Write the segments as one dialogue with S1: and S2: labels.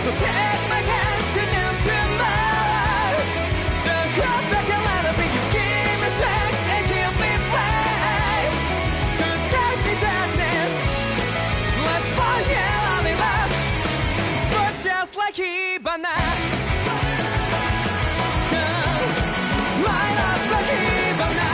S1: So take my hand and into mine. Don't come back and let it be. You give me strength and give me pain. Tonight the darkness, let's fall here in love. Sparks just like Hibana. Light up like Hibana.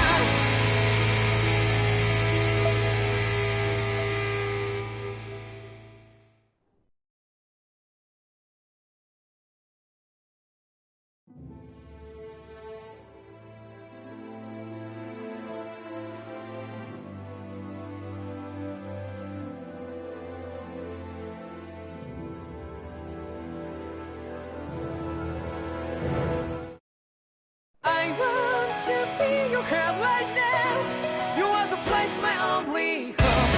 S1: I want to feel your heart right now. You want to place my only hope.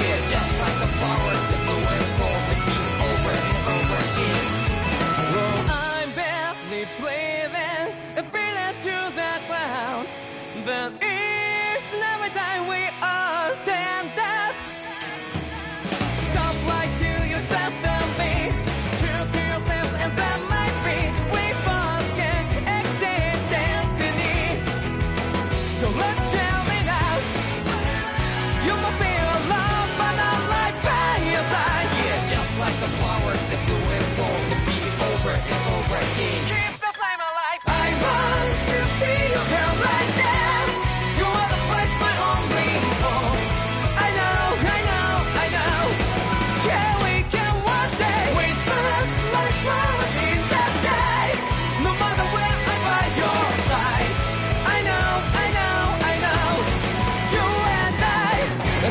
S1: Yeah, just like the flowers that bloom and fall with me over and over again. I'm barely breathing and feeling to the ground, but it's never time we all stand up. Stop lying to yourself and me. True to yourself and that might be. We forget exist destiny. So let's shout it out. You must feel alone, but not like by your side. Yeah, just like the flowers that bloom and fall, the beat over and over again. Keep the flame alive. I want to feel your hand right now. You want to place my only hope. I know, I know, I know. Yeah, we can one day. We spread like flowers in the day. No matter where I'm by your side. I know, I know, I know. You and I,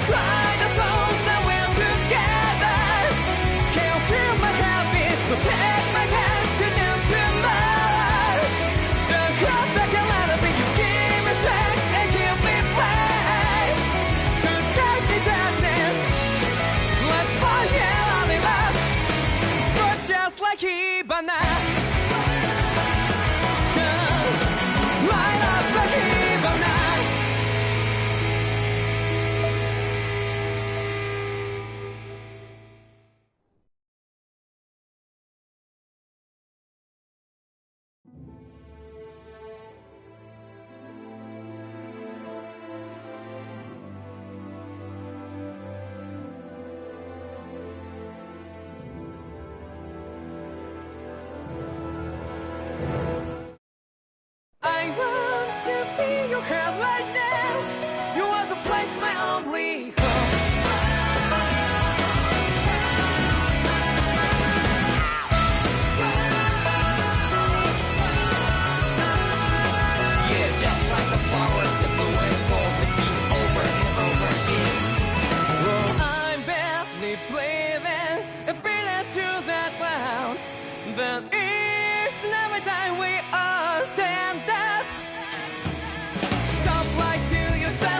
S1: fly the soul that we're together. Can't feel my habit, so take my hand and into mine. Don't come back and let it be. You give me strength and give me pain. Tonight the darkness, let's fall here in love. Sparks just like Hibana. Light up like Hibana. I want to feel your heart right now. You want to place my only hope. Yeah, just like the flowers that bloom and fall with me over and over again. I'm barely breathing and feeling to the ground, but it's never time we all stand up. Stop lying to yourself.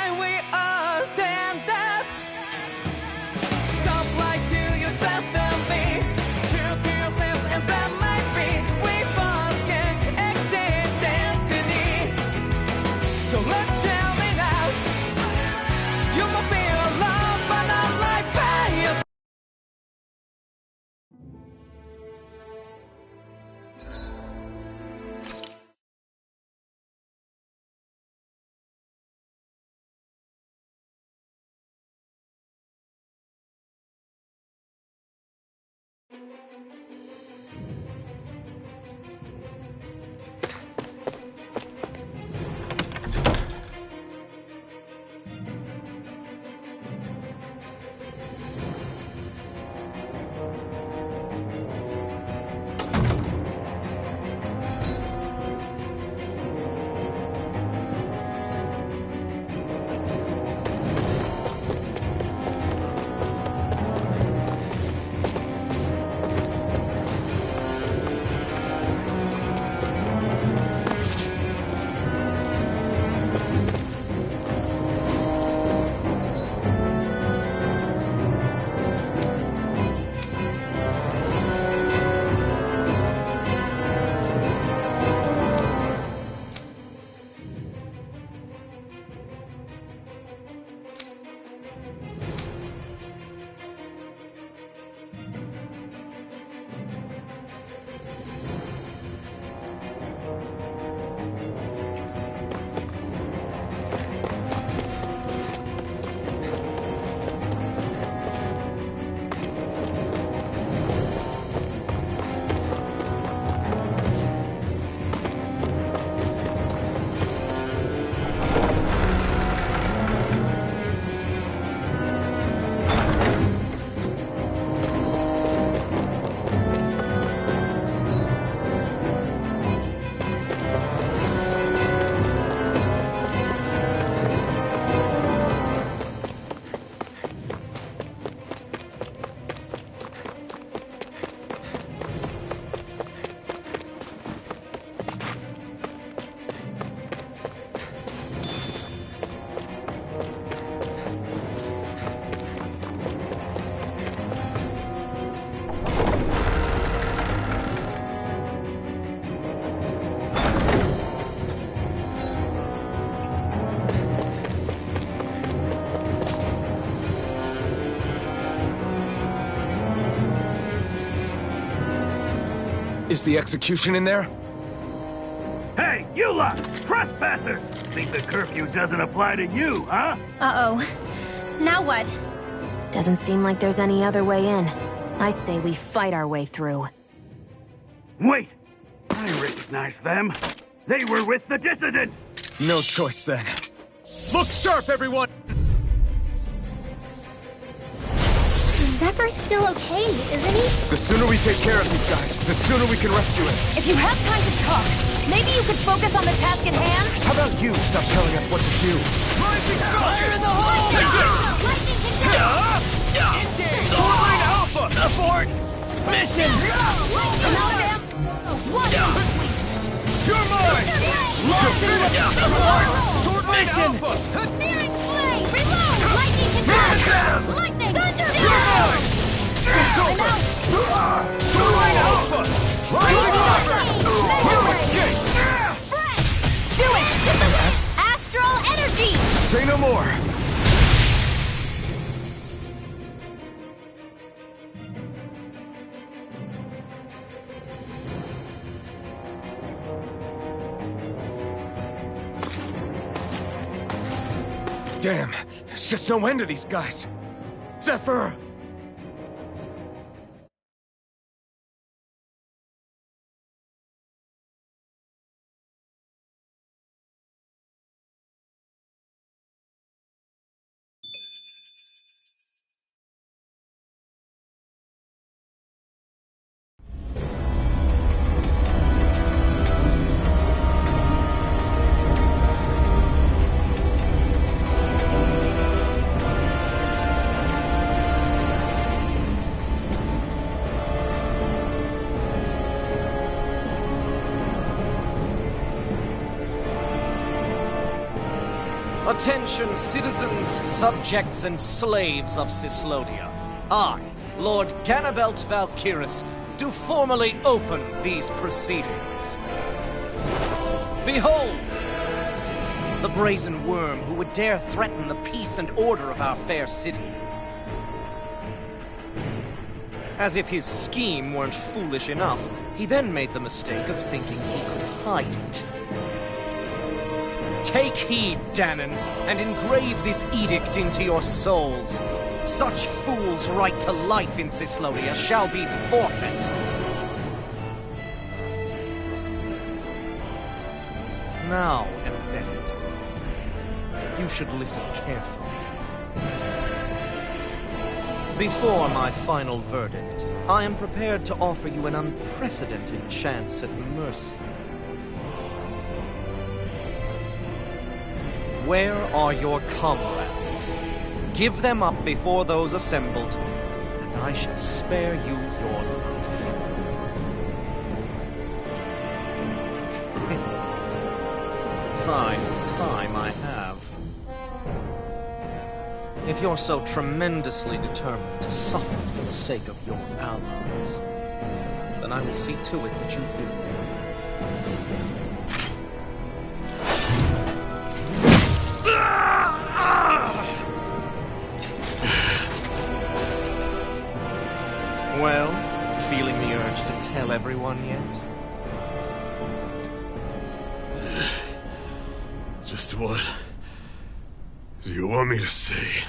S1: time we all stand up. Stop lying to yourself and be true to yourself, and that might be we both can exceed destiny. So let's shout it out. You must feel alone, but not like by yourself.
S2: Is the execution in there?
S3: Hey, you lot! Trespassers! Think the curfew doesn't apply to you, huh?
S4: Uh-oh. Now what? Doesn't seem like there's any other way in. I say we fight our way through.
S3: Wait! I recognize them. They were with the dissidents!
S2: No choice then. Look sharp, everyone!
S4: Zephyr's still okay, isn't he?
S2: The sooner we take care of these guys, the sooner we can rescue him.
S4: If you have time to talk, maybe you could focus on the task at hand?
S2: How about you stop telling us what to do?
S1: Fire in the hole!
S4: Lightning can go!
S1: Swordline Alpha! Abort! Mission! You're mine! Swordline Alpha!
S4: Searing flame! Reload! Lightning can go! Lightning! Thunder!
S2: It's over!
S1: Swordline Alpha! You escape!
S4: Do it! Astral energy!
S2: Say no more! Damn, there's just no end to these guys. Zephyr!
S5: Attention, citizens, subjects, and slaves of Cyslodia. I, Lord Ganabelt Valkyrus, do formally open these proceedings. Behold! The brazen worm who would dare threaten the peace and order of our fair city. As if his scheme weren't foolish enough, he then made the mistake of thinking he could hide it. Take heed, Danans, and engrave this edict into your souls. Such fools' right to life in Cyslodia shall be forfeit. Now, Embedded, you should listen carefully. Before my final verdict, I am prepared to offer you an unprecedented chance at mercy. Where are your comrades? Give them up before those assembled, and I shall spare you your life. Fine time I have. If you're so tremendously determined to suffer for the sake of your allies, then I will see to it that you do. Well, feeling the urge to tell everyone yet?
S2: Just what do you want me to say?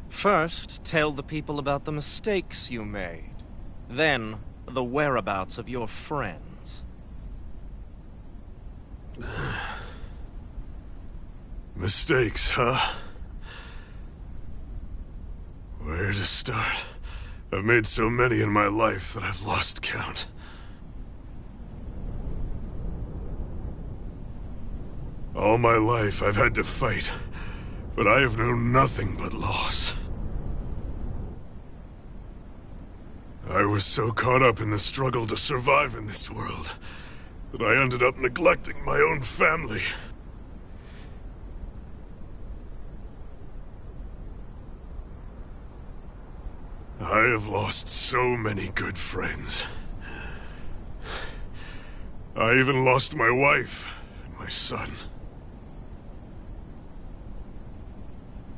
S5: First, tell the people about the mistakes you made. Then, the whereabouts of your friends.
S2: Mistakes, huh? Where to start? I've made so many in my life that I've lost count. All my life I've had to fight, but I have known nothing but loss. I was so caught up in the struggle to survive in this world that I ended up neglecting my own family. I have lost so many good friends. I even lost my wife and my son.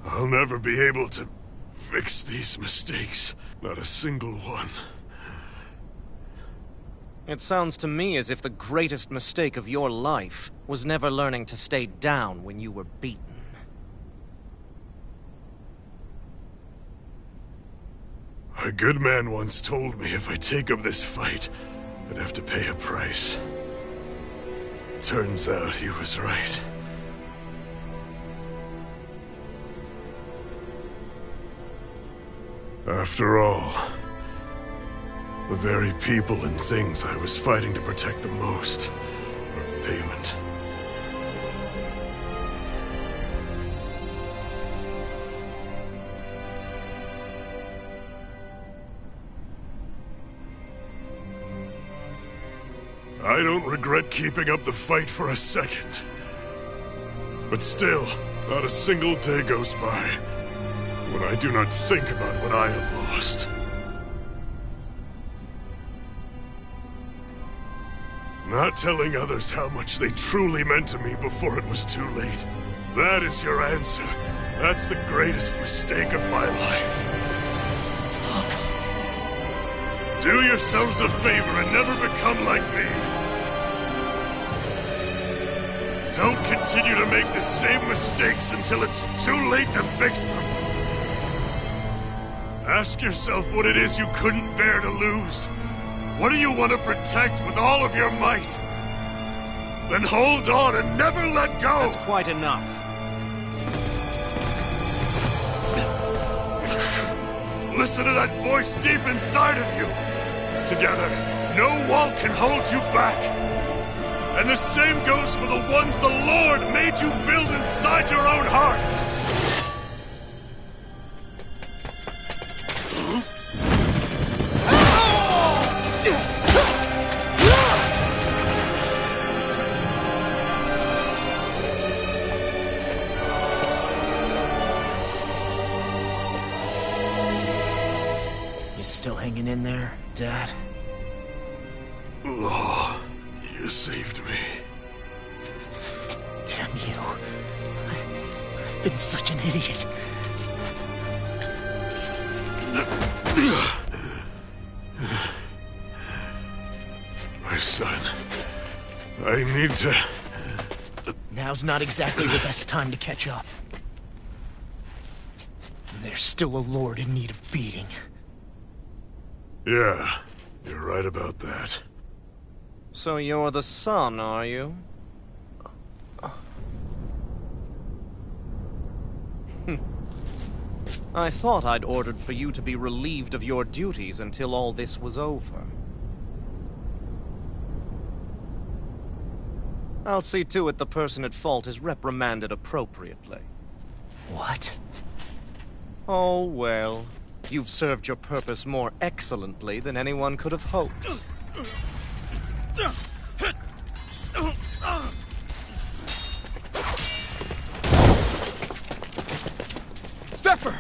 S2: I'll never be able to fix these mistakes. Not a single one.
S5: It sounds to me as if the greatest mistake of your life was never learning to stay down when you were beaten.
S2: A good man once told me if I take up this fight, I'd have to pay a price. Turns out he was right. After all, the very people and things I was fighting to protect the most were payment. I don't regret keeping up the fight for a second. But still, not a single day goes by when I do not think about what I have lost. Not telling others how much they truly meant to me before it was too late. That is your answer. That's the greatest mistake of my life. Do yourselves a favor and never become like me. Don't continue to make the same mistakes until it's too late to fix them. Ask yourself what it is you couldn't bear to lose. What do you want to protect with all of your might? Then hold on and never let go!
S5: That's quite enough.
S2: Listen to that voice deep inside of you. Together, no wall can hold you back. And the same goes for the ones the Lord made you build inside your own hearts.
S6: still hanging in there, Dad?
S2: Oh, you saved me.
S6: Damn you. I've been such an idiot.
S2: My son, I need to...
S6: Now's not exactly the best time to catch up. There's still a lord in need of beating.
S2: Yeah, you're right about that.
S5: So you're the son, are you? I thought I'd ordered for you to be relieved of your duties until all this was over. I'll see to it the person at fault is reprimanded appropriately.
S6: What?
S5: Oh, well. You've served your purpose more excellently than anyone could have hoped.
S7: Zephyr!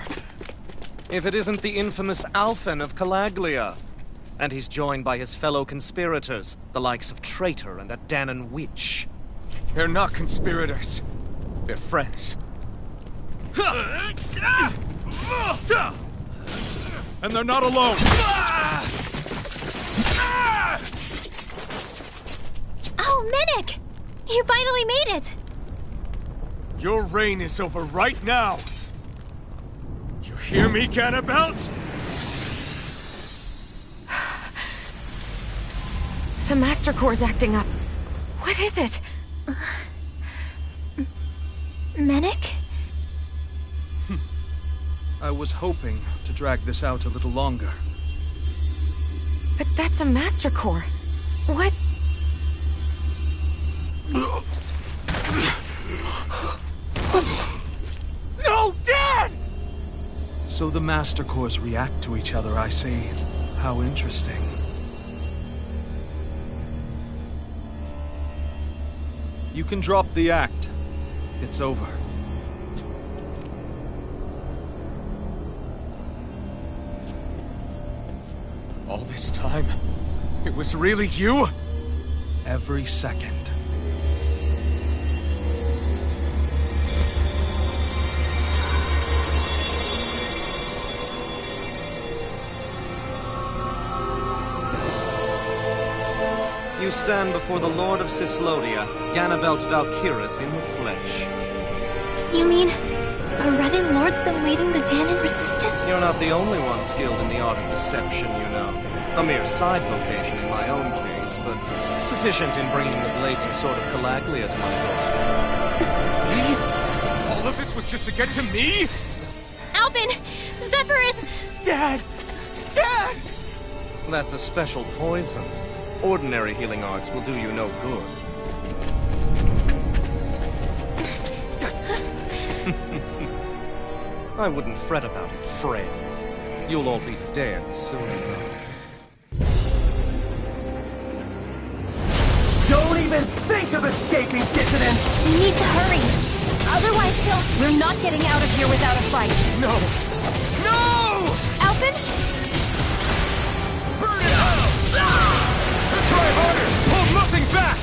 S5: If it isn't the infamous Alphen of Calaglia. And he's joined by his fellow conspirators, the likes of Traitor and a Danan Witch.
S7: They're not conspirators. They're friends. And they're not alone!
S4: Oh, Minik! You finally made it!
S7: Your reign is over right now! You hear me, Cannibals?
S4: The Master Core's acting up. What is it? Minik?
S7: I was hoping to drag this out a little longer.
S4: But that's a Master Core. What?
S7: No, Dad! So the Master Cores react to each other, I see. How interesting. You can drop the act. It's over. All this time, it was really you? Every second.
S5: You stand before the Lord of Cyslodia, Ganabelt Valkyrus in the flesh.
S4: You mean a Renin Lord's been leading the Danan resistance?
S5: You're not the only one skilled in the art of deception, you know. A mere side vocation in my own case, but sufficient in bringing the blazing sword of Calaglia to my doorstep.
S7: Me? All of this was just to get to me?
S4: Alphen! Zephyr is...
S7: Dad! Dad!
S5: That's a special poison. Ordinary healing arts will do you no good. I wouldn't fret about it, friends. You'll all be dead soon enough.
S3: Don't even think of escaping, dissident!
S4: We need to hurry. Otherwise, we're not getting out of here without a fight.
S7: No! No!
S4: Alphen?
S7: Burn it out! Try harder! Hold nothing back!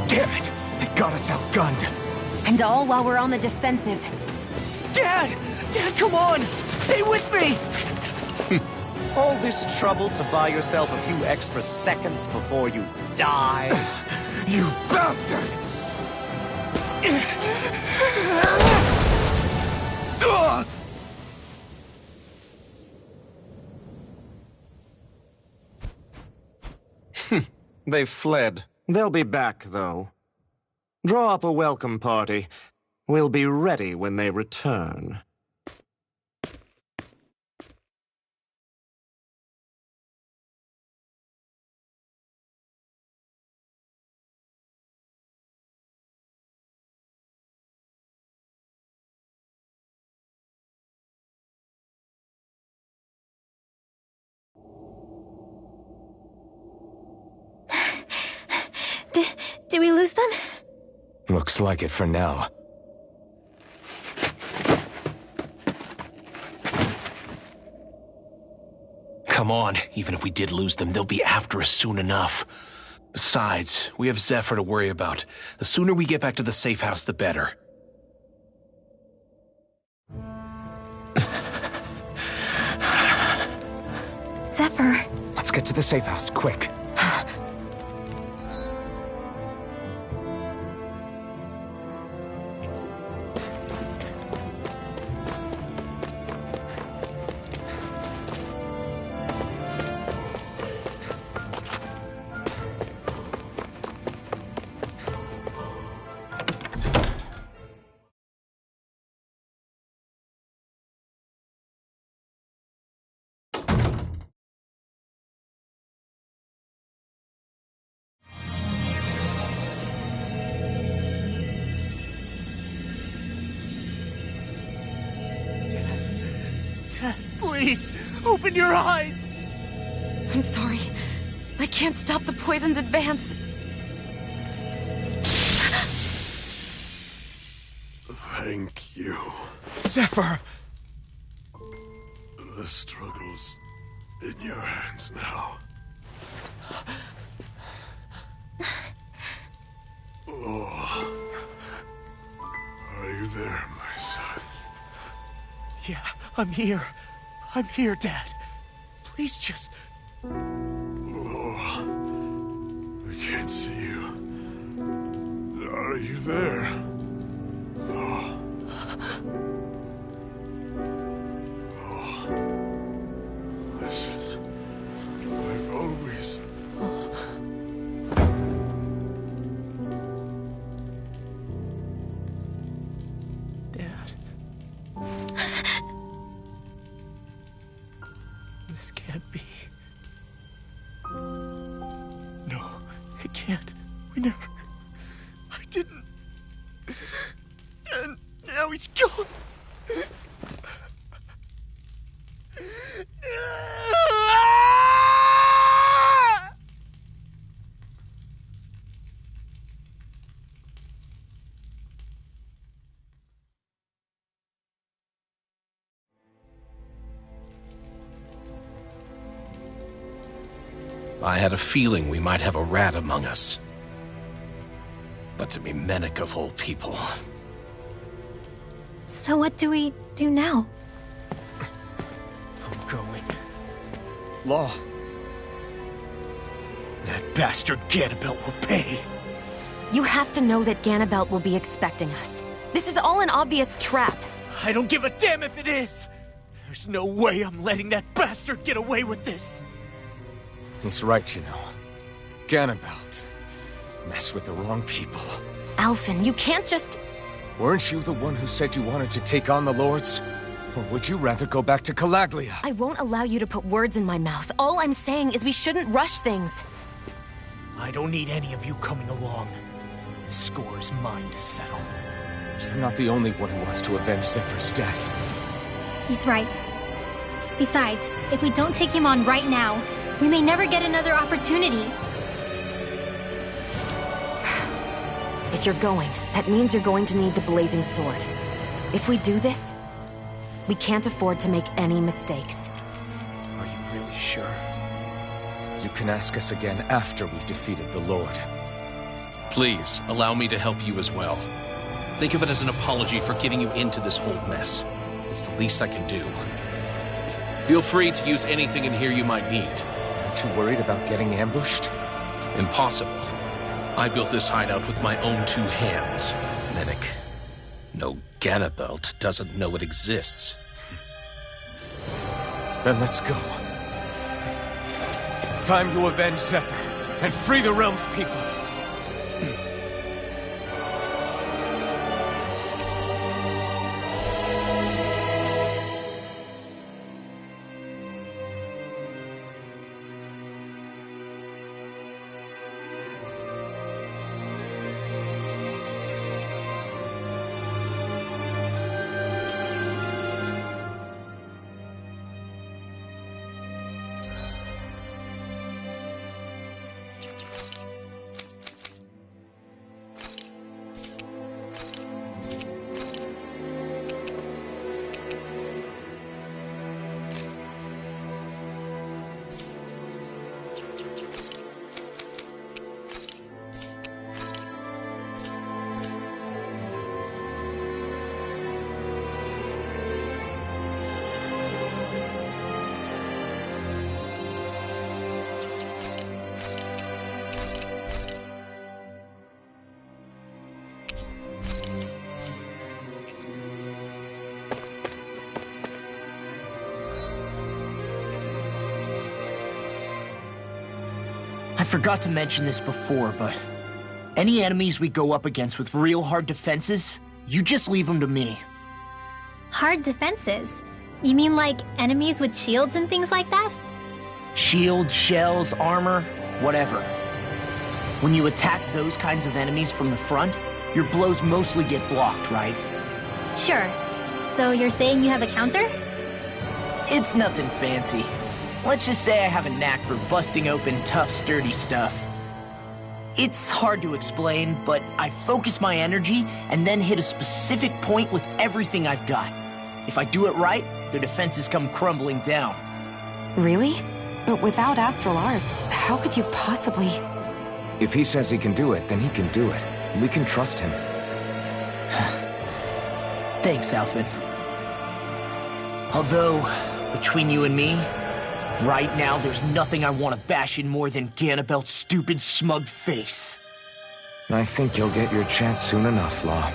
S3: Damn it! They got us outgunned.
S4: And all while we're on the defensive.
S3: Dad!
S6: Dad, come on! Stay with me!
S5: All this trouble to buy yourself a few extra seconds before you die?
S7: You bastard!
S5: They've fled. They'll be back, though. Draw up a welcome party. We'll be ready when they return.
S4: Did we lose them?
S8: Looks like it for now.
S6: Come on, even if we did lose them, they'll be after us soon enough. Besides, we have Zephyr to worry about. The sooner we get back to the safe house, the better.
S4: Zephyr.
S8: Let's get to the safe house, quick.
S6: Dad, please, open your eyes!
S4: I'm sorry. I can't stop the poison's advance.
S2: Thank you.
S8: Zephyr!
S2: The struggle's in your hands now. Oh. Are you there, my son?
S6: Yeah, I'm here. I'm here, Dad. Please just...
S2: Oh. I can't see you. Are you there? Oh. Oh. Listen. I've always...
S6: Dad. This can't be. No, it can't. We never... I didn't. And now he's gone. I had a feeling we might have a rat among us. But to be Menek of all people...
S4: So what do we do now?
S7: I'm going. Law. That bastard Ganabelt will pay.
S4: You have to know that Ganabelt will be expecting us. This is all an obvious trap.
S7: I don't give a damn if it is! There's no way I'm letting that bastard get away with this!
S8: He's right, you know. Ganabelt. Mess with the wrong people.
S4: Alphen, you can't just...
S8: Weren't you the one who said you wanted to take on the Lords? Or would you rather go back to Calaglia?
S4: I won't allow you to put words in my mouth. All I'm saying is we shouldn't rush things.
S7: I don't need any of you coming along. The score is mine to settle.
S8: You're not the only one who wants to avenge Zephyr's death.
S9: He's right. Besides, if we don't take him on right now, we may never get another opportunity.
S4: If you're going, that means you're going to need the Blazing Sword. If we do this, we can't afford to make any mistakes.
S8: Are you really sure? You can ask us again after we've defeated the Lord.
S6: Please, allow me to help you as well. Think of it as an apology for getting you into this whole mess. It's the least I can do. Feel free to use anything in here you might need.
S8: Aren't you worried about getting ambushed?
S6: Impossible. I built this hideout with my own 2 hands. Medic. No, Ganabelt doesn't know it exists.
S8: Then let's go. Time to avenge Zephyr and free the realm's people.
S10: I forgot to mention this before, but any enemies we go up against with real hard defenses, you just leave them to me.
S9: Hard defenses? You mean like enemies with shields and things like that?
S10: Shields, shells, armor, whatever. When you attack those kinds of enemies from the front, your blows mostly get blocked, right?
S9: Sure. So you're saying you have a counter?
S10: It's nothing fancy. Let's just say I have a knack for busting open tough, sturdy stuff. It's hard to explain, but I focus my energy and then hit a specific point with everything I've got. If I do it right, their defenses come crumbling down.
S4: Really? But without Astral Arts, how could you possibly...
S8: If he says he can do it, then he can do it. We can trust him.
S10: Thanks, Alphen. Although, between you and me, right now there's nothing I want to bash in more than Ganabelt's stupid, smug face.
S8: I think you'll get your chance soon enough, Law.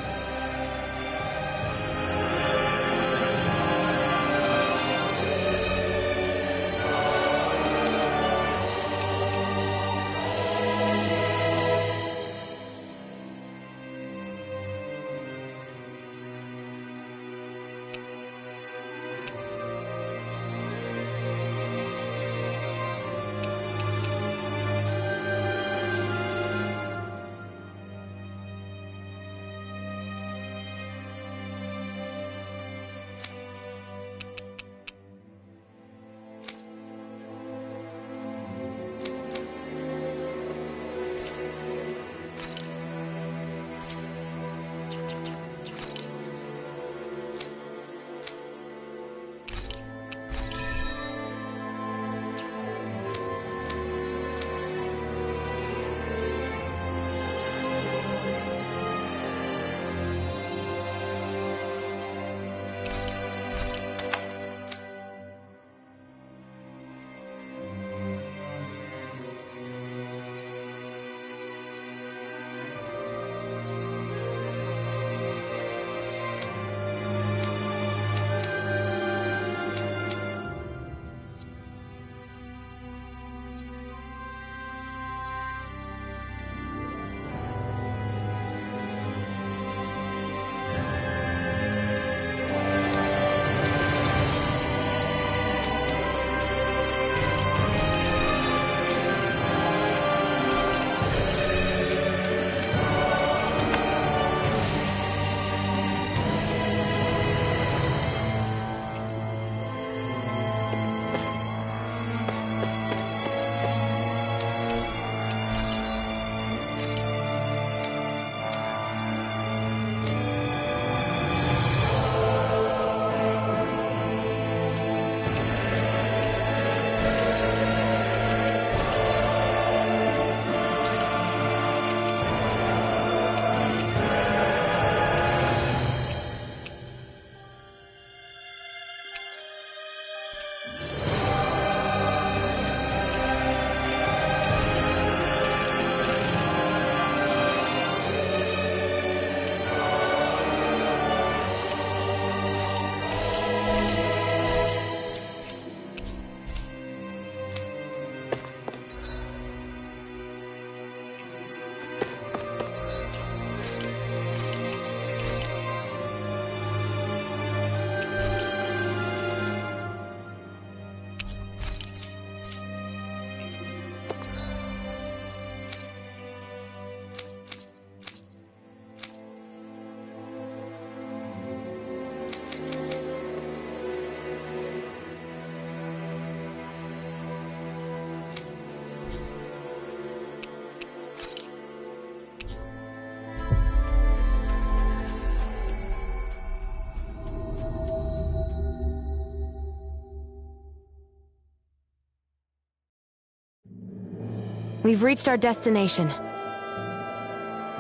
S4: We've reached our destination.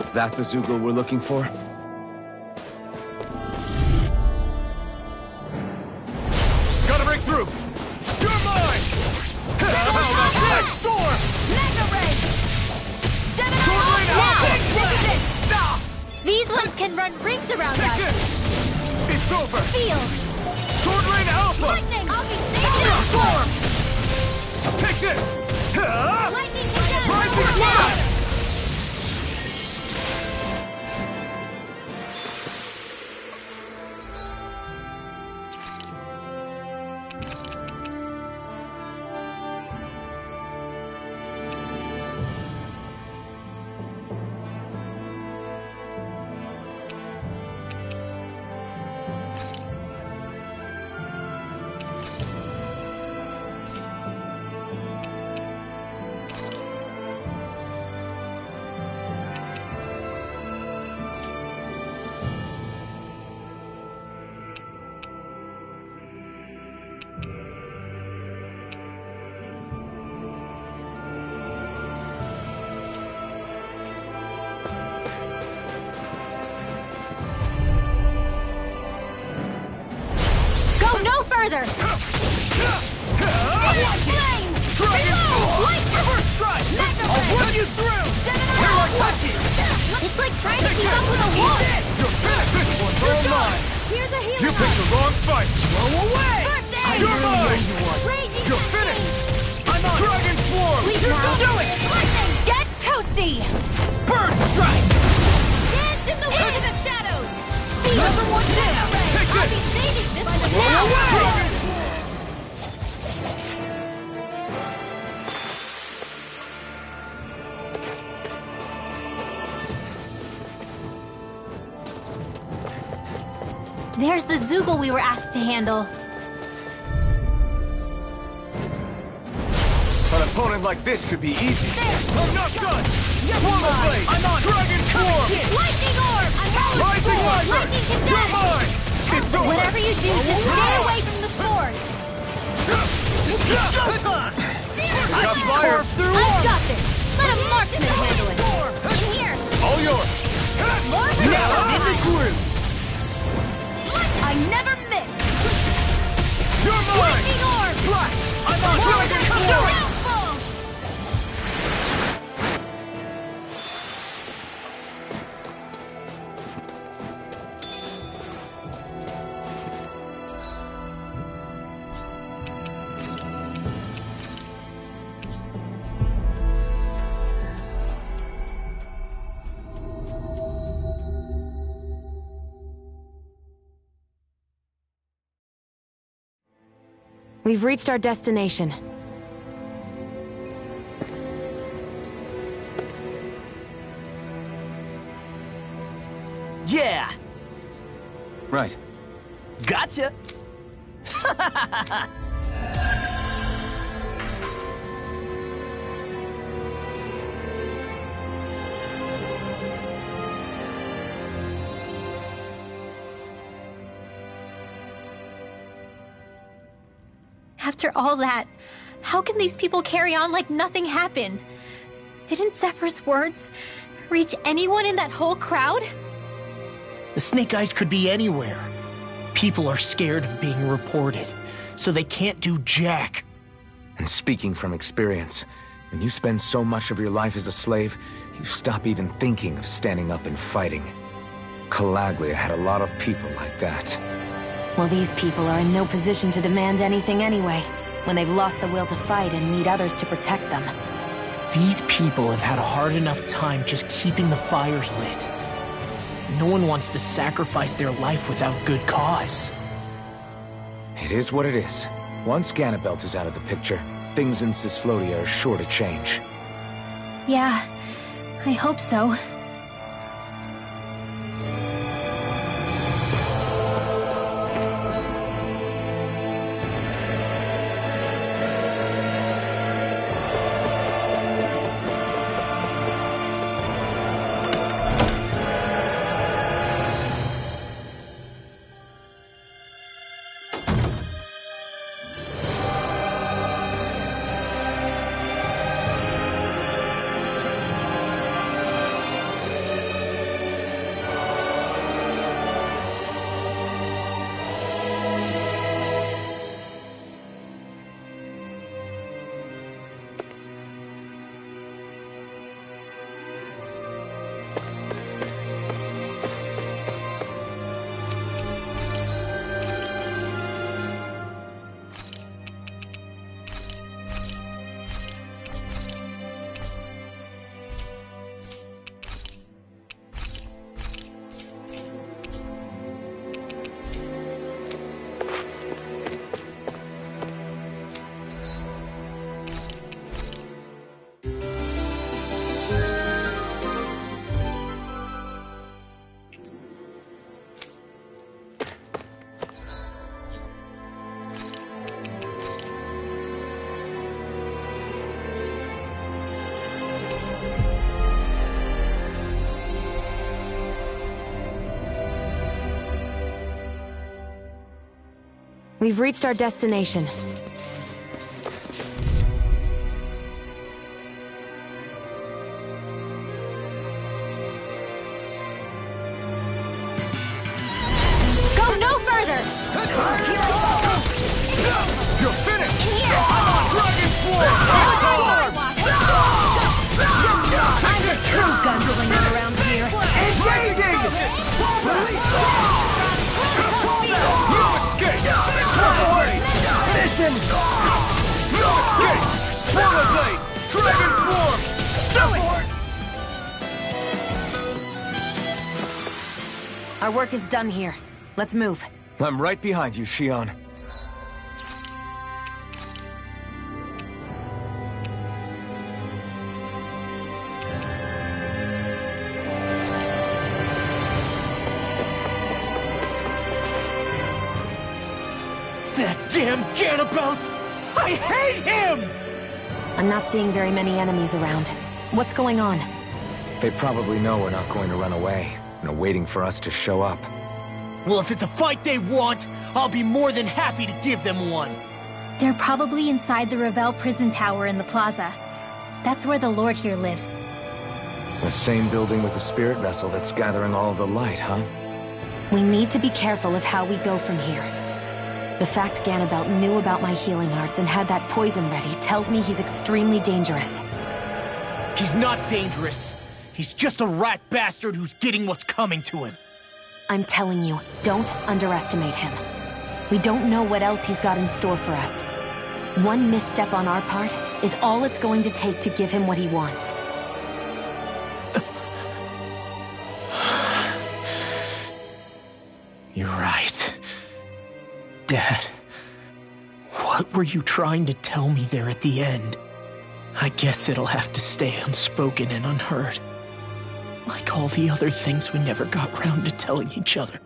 S8: Is that the Zoogle we're looking for?
S3: Gotta break through! You're mine! Storm!
S9: Mega Ray!
S3: Sword Rain Alpha!
S9: These ones can run rings around us.
S3: It's over!
S9: Feel!
S3: Sword Rain Alpha!
S9: Lightning! I'll be safe!
S3: Storm! Take this!
S9: Lightning again!
S3: Rising
S9: Now!
S3: Sun!
S9: No further! Flame! First strike! I'll run you through! It's like trying to keep up with a wall!
S3: You're finished! This one's all mine!
S9: Here's a hero!
S3: You picked the wrong fight! Slow away!
S9: First aid!
S3: You're mine!
S9: Raging
S3: You're finished! I'm on Dragon Swarm!
S9: Please now. Do it! Lightning! Get toasty!
S3: Bird strike!
S9: Dance in the wind! Into the shadows! Number one down!
S3: Take
S9: I'll
S3: this!
S9: be saving this one
S3: Slow
S9: now!
S3: away!
S9: There's the Zoogle we were asked to handle.
S8: An opponent like this should be easy.
S3: I'm not done! Swallow Blade! I'm on Dragon Swarm!
S9: Lightning Orb! I'm
S3: Rising Wyvern!
S9: Lightning
S3: You're
S9: Kinetic!
S3: mine! It's over!
S9: Whatever you do, just stay away from the sword!
S3: I got flyers!
S9: I've got this! Let a marksman handle it! In here!
S8: All yours.
S9: More for
S3: Now I'm in the groove!
S9: I never miss!
S3: You're mine!
S9: Lightning Orb!
S3: I'm on Dragon Swarm!
S9: Downfall!
S4: We've reached our destination.
S10: Yeah,
S8: Right.
S10: gotcha.
S9: After all that, how can these people carry on like nothing happened? Didn't Zephyr's words reach anyone in that whole crowd?
S10: The Snake Eyes could be anywhere. People are scared of being reported, so they can't do jack.
S8: And speaking from experience, when you spend so much of your life as a slave, you stop even thinking of standing up and fighting. Calaglia had a lot of people like that.
S4: Well, these people are in no position to demand anything anyway, when they've lost the will to fight and need others to protect them.
S10: These people have had a hard enough time just keeping the fires lit. No one wants to sacrifice their life without good cause.
S8: It is what it is. Once Ganabelt is out of the picture, things in Cyslodia are sure to change.
S9: Yeah, I hope so.
S4: We've reached our destination.
S9: Go no further!
S1: You're finished!
S9: In here!
S1: Dragon Swarm!
S9: I'm the true gunslinger around here.
S1: Engaging! No escape! Swirl away! Listen! No escape! Swirl blade! Dragon Swarm!
S4: Our work is done here. Let's move.
S8: I'm right behind you, Shion.
S10: That damn Ganabelt! I hate him!
S4: I'm not seeing very many enemies around. What's going on?
S8: They probably know we're not going to run away, and are waiting for us to show up.
S10: Well, if it's a fight they want, I'll be more than happy to give them one.
S9: They're probably inside the Revel prison tower in the plaza. That's where the Lord here lives.
S8: The same building with the spirit vessel that's gathering all of the light, huh?
S4: We need to be careful of how we go from here. The fact Ganabelt knew about my healing arts and had that poison ready tells me he's extremely dangerous.
S10: He's not dangerous. He's just a rat bastard who's getting what's coming to him.
S4: I'm telling you, don't underestimate him. We don't know what else he's got in store for us. One misstep on our part is all it's going to take to give him what he wants.
S10: You're right. Dad, what were you trying to tell me there at the end? I guess it'll have to stay unspoken and unheard. Like all the other things we never got round to telling each other.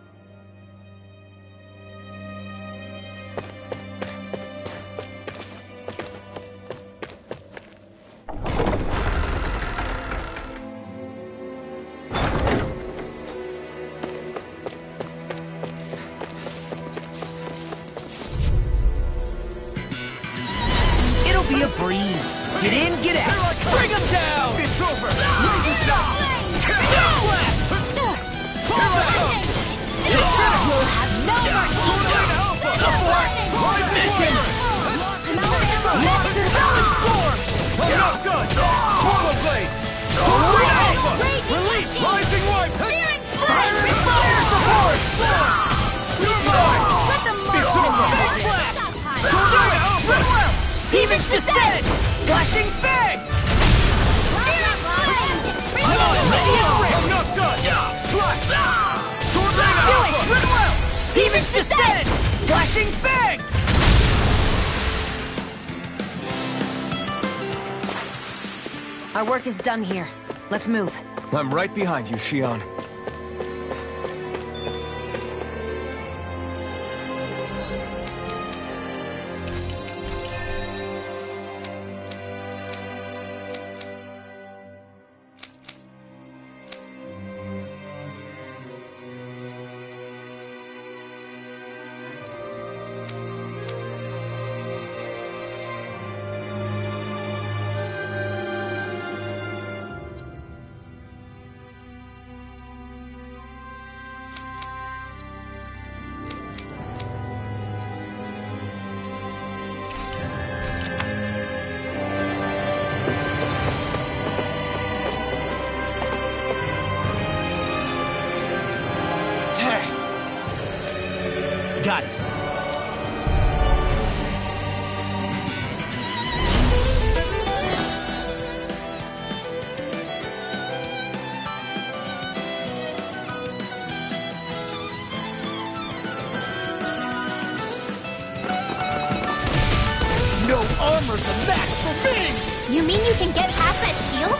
S10: It'll be a breeze. Get in, get out. Bring him down!
S1: It's over!
S9: We'll have no
S1: Not done! Swallow blade! Release! Rising wipe! Fire support! You're mine! It's over!
S10: Demon's Descent! Flashing Fang!
S1: I'm not done! Slash!
S10: Do it! Demon's Descent! Flashing Fang!
S4: Our work is done here. Let's move.
S8: I'm right behind you, Shion.
S10: Got it. No armor's a match for me!
S9: You mean you can get past that shield?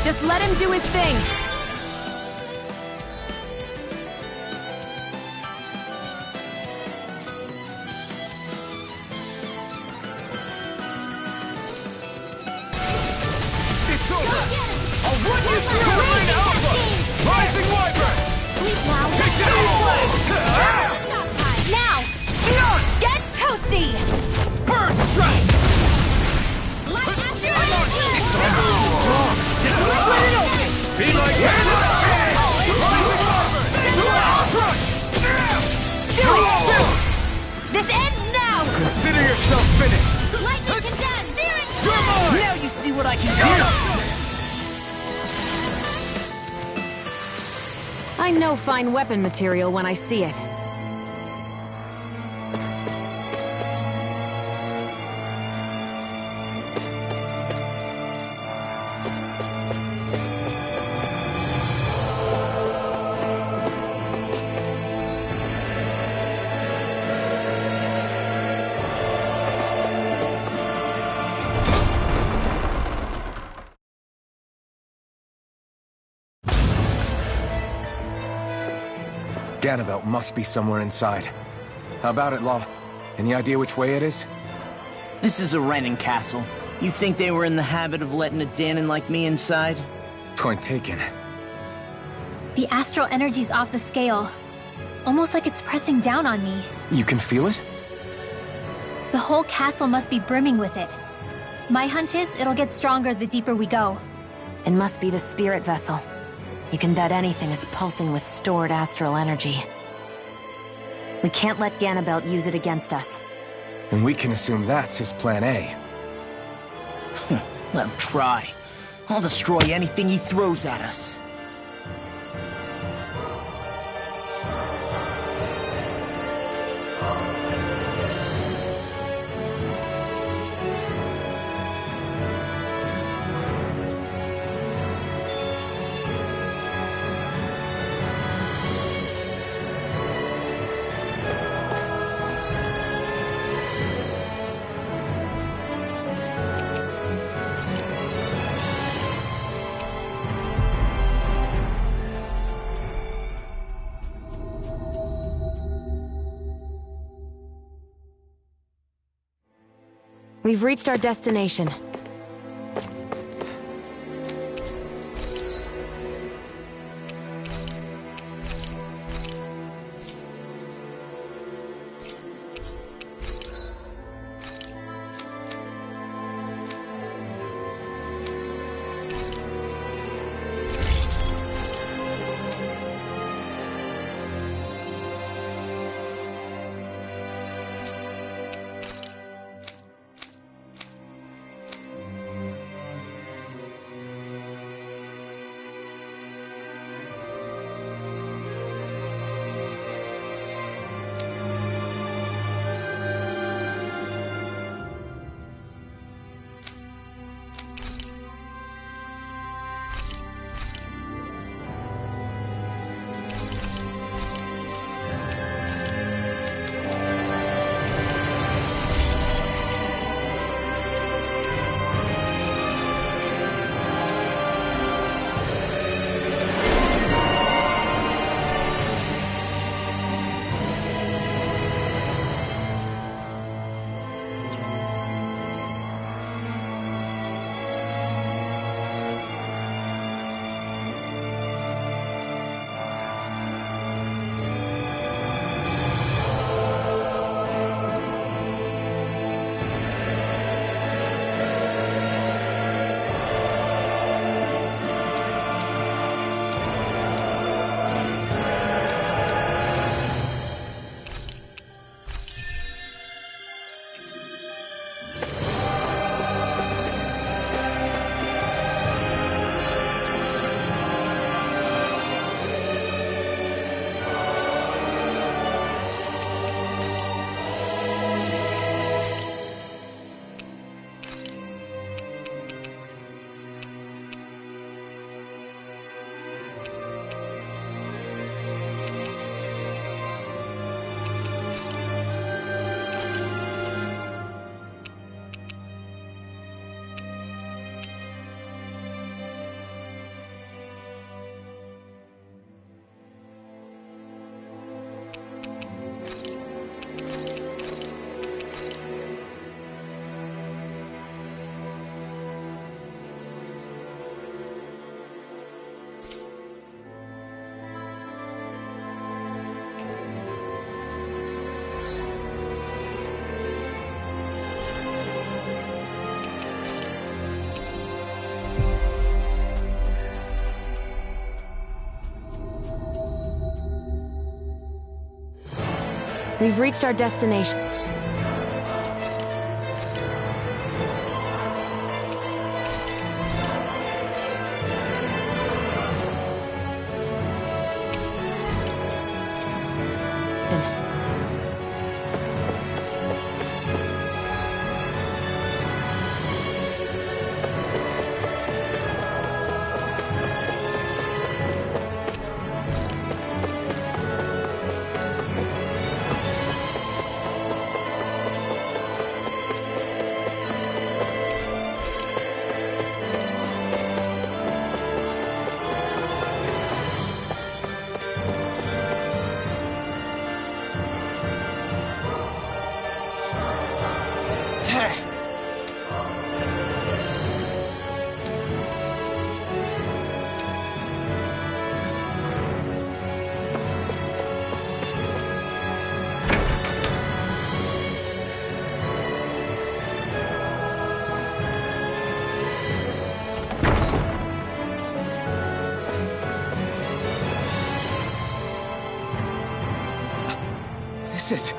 S4: Just let him do his thing.
S1: It's over! I'll run you through! Swirling Alpha! Rising Wyvern!
S9: Sleep now.
S1: Take it all!
S9: Now!
S10: Shion!
S9: This ends now!
S8: Consider yourself finished!
S9: Lightning condemned! Searing!
S10: Now you see what I can do!
S4: I know fine weapon material when I see it.
S8: Ganabelt must be somewhere inside. How about it, Law? Any idea which way it is?
S10: This is a Renan castle. You think they were in the habit of letting a Danon like me inside?
S8: Point taken.
S9: The astral energy's off the scale. Almost like it's pressing down on me.
S8: You can feel it?
S9: The whole castle must be brimming with it. My hunch is it'll get stronger the deeper we go.
S4: It must be the spirit vessel. You can bet anything it's pulsing with stored astral energy. We can't let Ganabelt use it against us.
S8: And we can assume that's his plan A.
S10: Let him try. I'll destroy anything he throws at us.
S4: We've reached our destination. We've reached our destination.
S8: This is...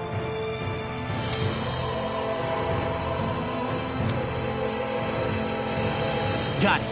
S10: Got it.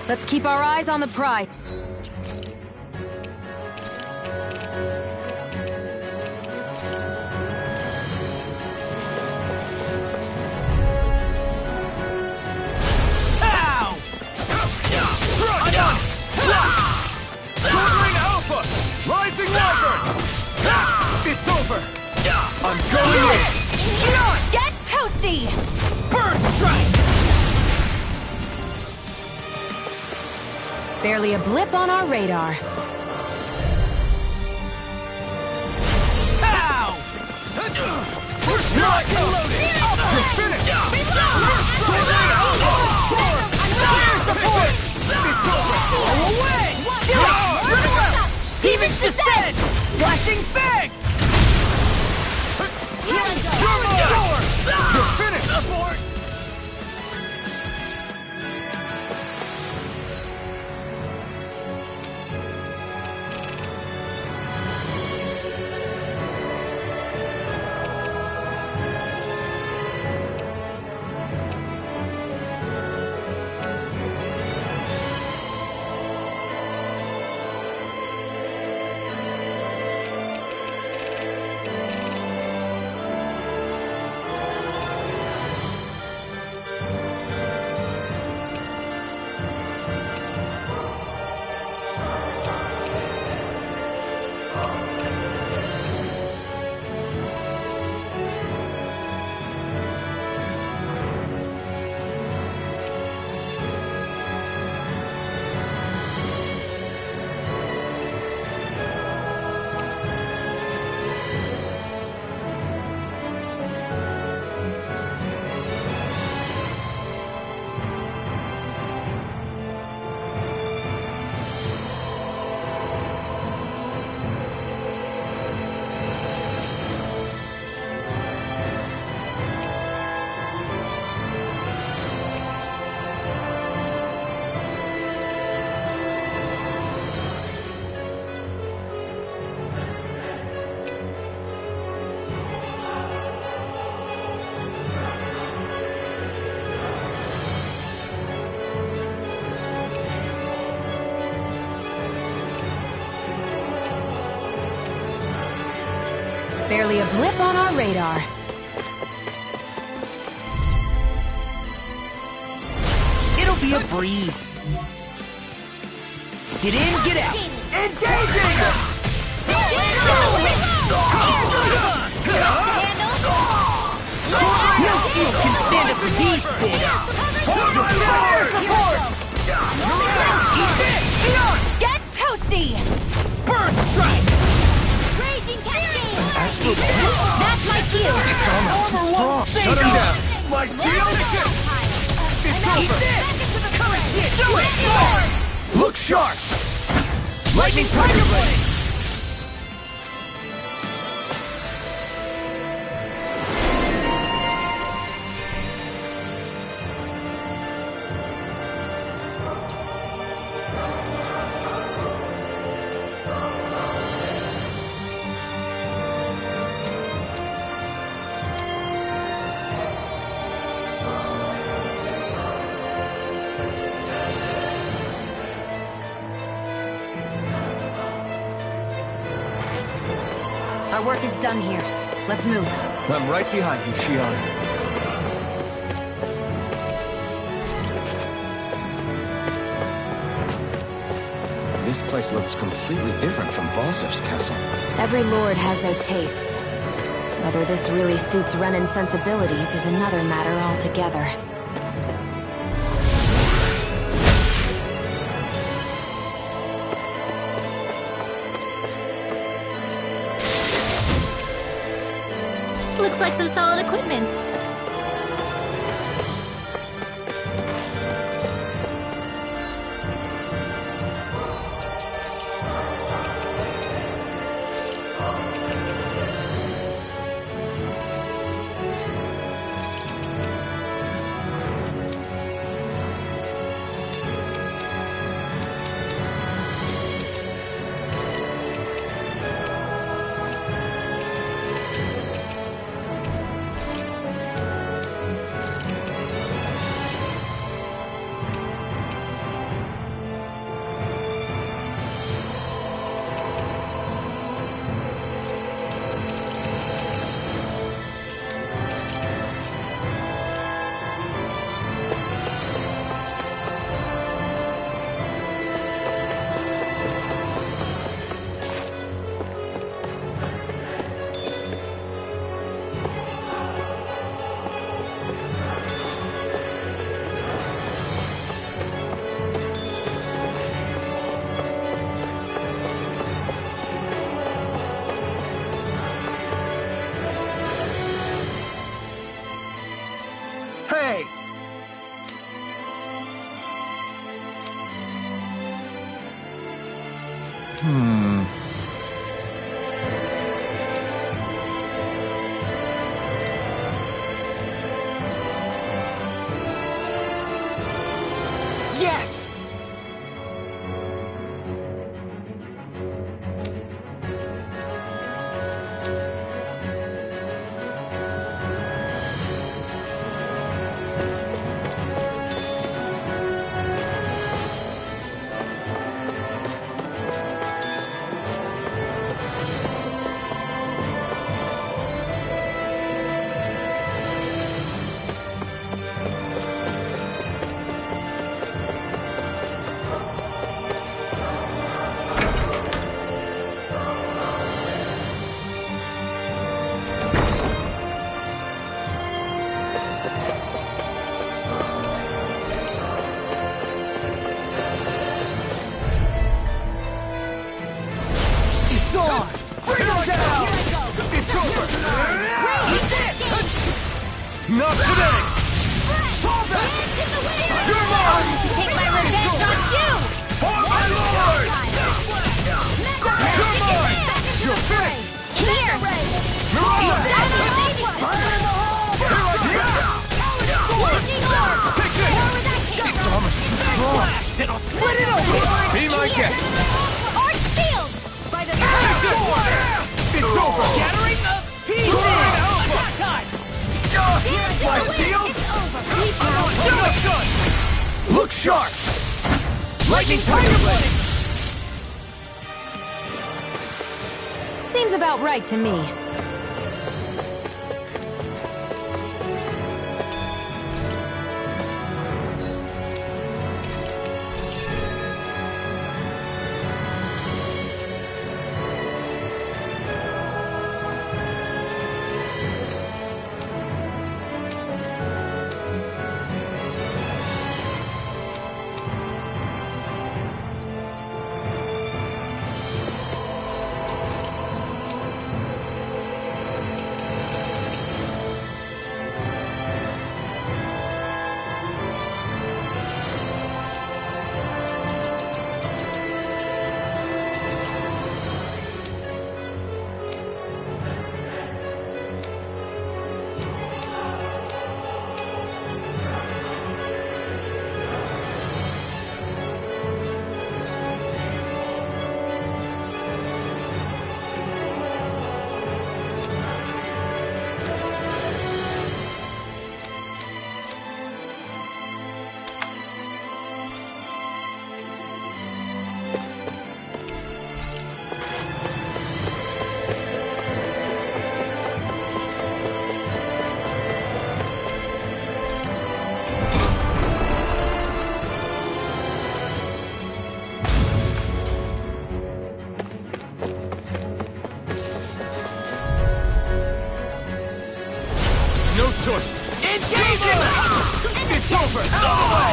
S4: Let's keep our eyes on the prize.
S7: Rising Wyvern! It's over! I'm going in!
S4: Get toasty!
S10: Bird strike!
S4: Barely a blip on our radar.
S10: Ow!
S7: Not loaded! You're finished! Fire support! It's over!
S10: Away!
S4: Do it!
S10: Demon's Descent! Flashing Fang!
S7: You're finished!
S4: Barely a blip on our radar.
S10: It'll won't be a breeze. Get in, get out. Engaging! No shield can stand up to these things.
S4: Get toasty!
S10: Burn strike!
S9: Raging cascade!
S8: Astral
S4: That's my cue!
S8: It's almost too strong. Shut him down.
S3: My field?
S10: Eat this! Do it!
S8: Look sharp.
S10: Lightning Tiger Blade!
S4: Our work is done here. Let's move.
S8: I'm right behind you, Shion. This place looks completely different from Balsef's castle.
S4: Every lord has their tastes. Whether this really suits Renan's sensibilities is another matter altogether.
S9: Looks like some solid equipment.
S7: Hey!
S10: Yes!
S8: Not today!
S9: You're mine! Take my revenge on you!
S8: For my lord!
S9: You're mine!
S8: You're finished!
S9: Here!
S8: Take this! It's almost too strong!
S10: Then I'll split it open!
S8: Be my guest!
S9: Arch field! By the
S8: Take this! It's over!
S10: Shattering the pieces! Attack time!
S8: My field? Look sharp!
S10: Lightning Tiger Blade!
S4: Seems about right to me.
S1: Engage him!
S3: It's over! Out of the way!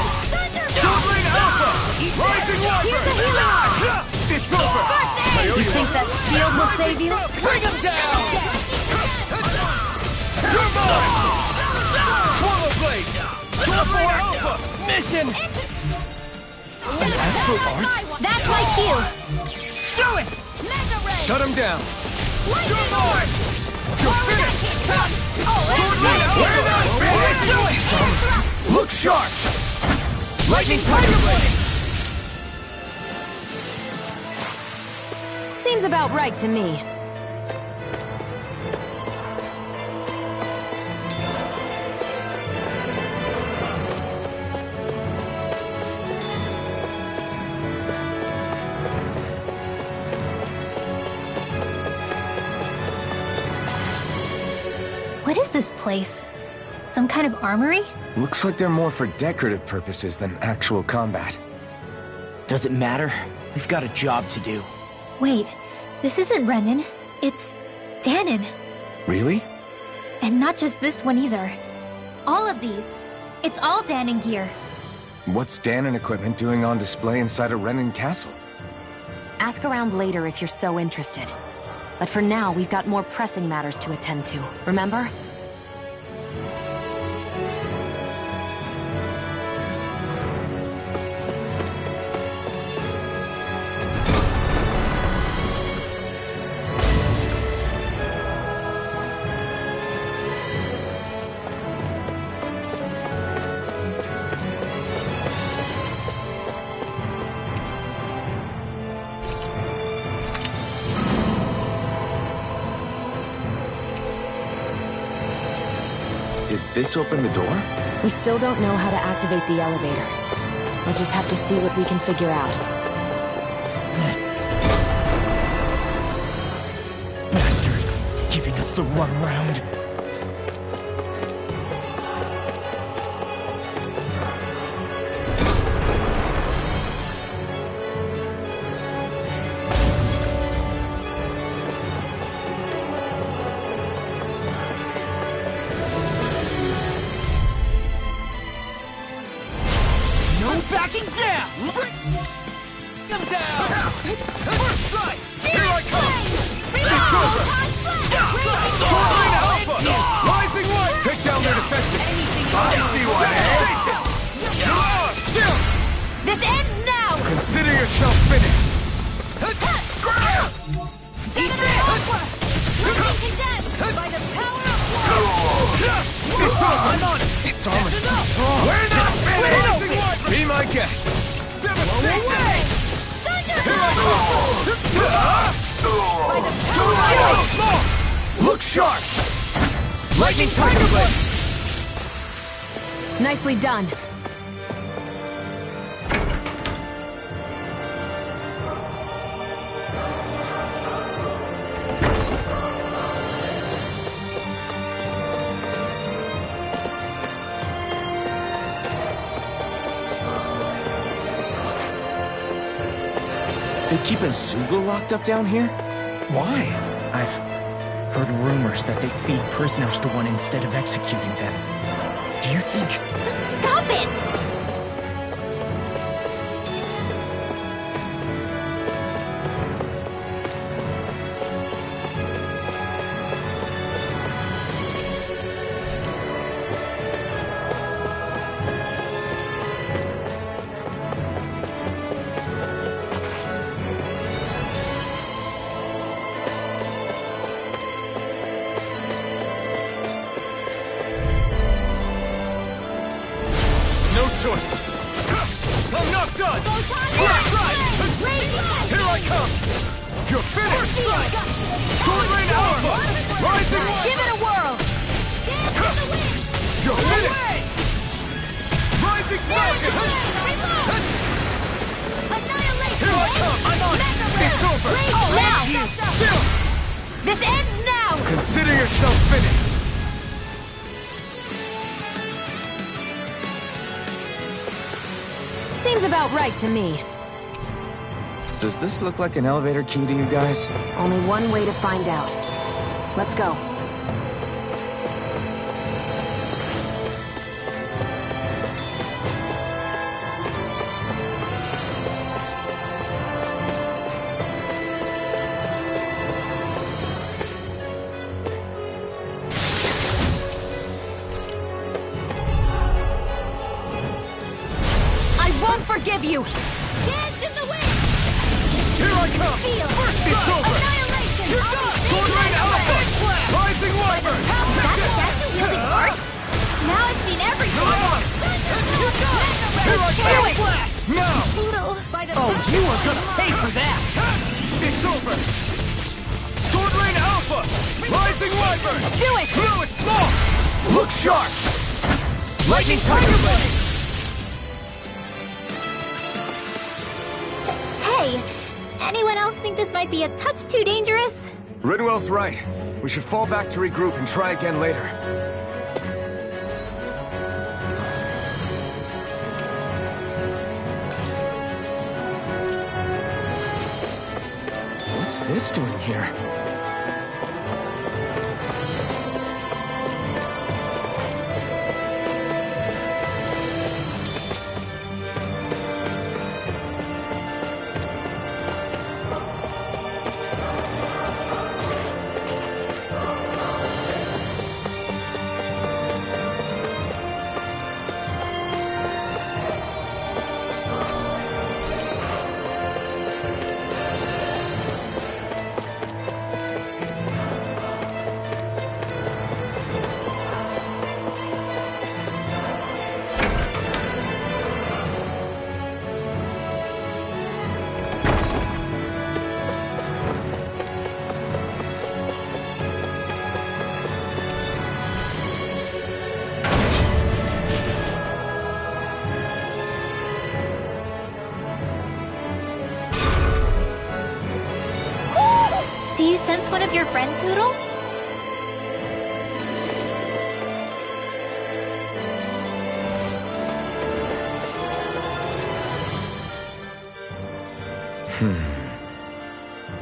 S3: Sword Rain Alpha! Rising Wyvern!
S9: Here's the healing arm!
S3: It's over!
S9: You think that shield will save you?
S1: Bring him down!
S3: You're mine! Swallow Blade! Sword Rain Alpha!
S1: Mission!
S8: An astral arts?
S9: That's my cue!
S3: Do it!
S8: Shut him down!
S3: You're mine! You're finished! Sword Rain Alpha! We're not finished! Do it! Look sharp! Lightning Tiger Blade!
S4: Seems about right to me.
S9: What is this place? Some kind of armory?
S8: Looks like they're more for decorative purposes than actual combat.
S10: Does it matter? We've got a job to do.
S9: Wait, this isn't Renan. It's Danon.
S8: Really?
S9: And not just this one either. All of these. It's all Danon gear.
S8: What's Danon equipment doing on display inside a Renan castle?
S4: Ask around later if you're so interested. But for now, we've got more pressing matters to attend to, remember?
S8: Did this open the door?
S4: We still don't know how to activate the elevator. We'll just have to see what we can figure out.
S10: Bastard! Giving us the runaround.
S1: Backing down! Bring him down! First strike! Here I come!
S3: It's over! Sword Rain Alpha! Rising Light!
S8: Take down their defenses!
S3: I see what
S9: This ends now!
S8: Consider yourself finished!
S9: By the power of
S3: It's over! I'm on it!
S8: Its armor's too strong!
S3: We're not finished!
S8: Be my guest!
S3: Devastation! Here I come! Look sharp! Lightning Tiger Blade!
S4: Nicely done.
S10: They keep a Zoogle locked up down here? Why? I've heard rumors that they feed prisoners to one instead of executing them. Do you think...
S9: Stop it!
S3: No choice! I'm not done! First strike! Here I come! You're finished! Sword Rain Alpha! Rising Light!
S9: Give it a whirl!
S3: You're finished! Rising Falcon! Here I come! I'm on it! It's over!
S9: Now!
S3: Still!
S9: This ends now!
S8: Consider yourself finished!
S4: Seems about right to me.
S8: Does this look like an elevator key to you guys?
S4: Only one way to find out. Let's go. forgive you!
S9: Dance in the wind!
S3: Here I come!
S9: Feel!
S3: It's over!
S9: Annihilation!
S3: You're done! Sword Rain Alpha! Rising Wyvern!
S9: That's statue wielding arts? Now I've seen everything!
S3: Come on! Here I come! Now!
S10: Oh, you are gonna pay for that!
S3: It's over! Sword Rain Alpha! Rising Wyvern!
S4: Do it!
S3: Blow it small! Look sharp! Lightning Tiger Blade!
S9: Hey, anyone else think this might be a touch too dangerous?
S8: Ridwell's right. We should fall back to regroup and try again later. What's this doing here?
S9: Do you sense one of your friends, Hoodle?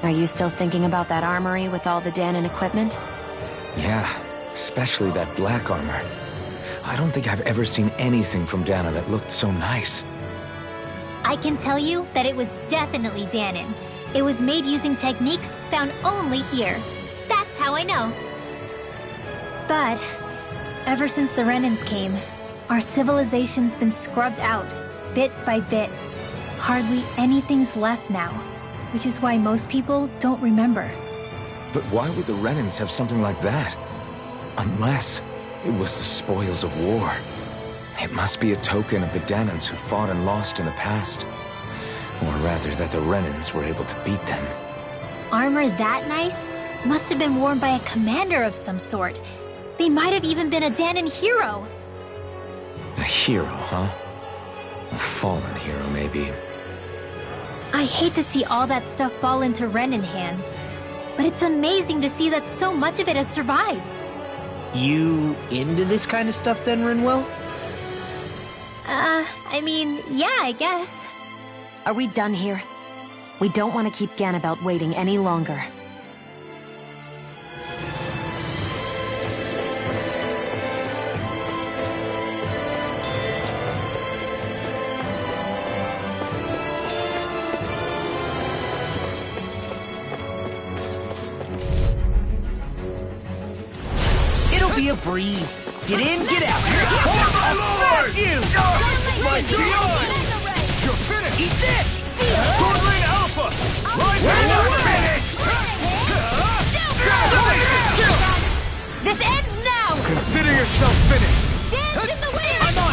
S4: Are you still thinking about that armory with all the Danon equipment?
S8: Yeah, especially that black armor. I don't think I've ever seen anything from Dana that looked so nice.
S9: I can tell you that it was definitely Danon. It was made using techniques found only here. That's how I know. But, ever since the Renans came, our civilization's been scrubbed out, bit by bit. Hardly anything's left now, which is why most people don't remember.
S8: But why would the Renans have something like that? Unless it was the spoils of war. It must be a token of the Danans who fought and lost in the past. Or rather, that the Renans were able to beat them.
S9: Armor that nice must have been worn by a commander of some sort. They might have even been a Danon hero.
S8: A hero, huh? A fallen hero, maybe.
S9: I hate to see all that stuff fall into Renan hands, but it's amazing to see that so much of it has survived.
S10: You into this kind of stuff then, Rinwell?
S9: I mean, yeah, I guess.
S4: Are we done here? We don't want to keep Ganabelt waiting any longer.
S10: It'll be a breeze. Get in, get out.
S3: Smash you! My God! You're finished!
S10: Eat this!
S3: Sword Rain Alpha! Rising Wyvern!
S9: This ends now!
S3: Consider yourself finished!
S9: Dance in the wind!
S3: I'm on!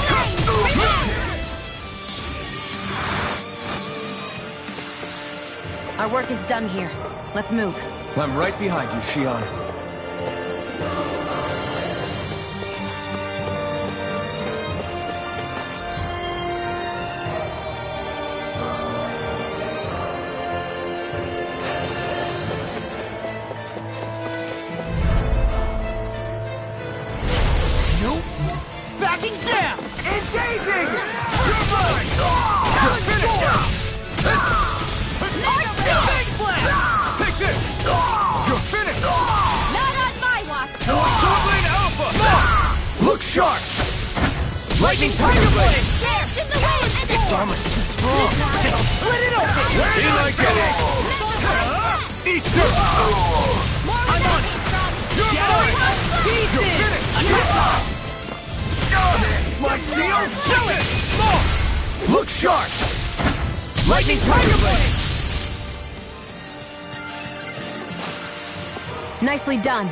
S4: Our work is done here. Let's move.
S8: I'm right behind you, Shion.
S10: Backing down!
S3: Engaging! You're mine! You're finished! Take this! You're finished!
S9: Not on my watch!
S3: Sword Rain Alpha! Look sharp! Lightning Tiger Blade!
S9: Dance in the wind!
S10: Its armor's too strong. Split it open!
S3: Be like it! Eat dirt!
S10: I'm on it!
S3: You're finished!
S10: Pieces!
S3: My deal? Do it! Look sharp! Lightning Tiger Blade!
S4: Nicely done.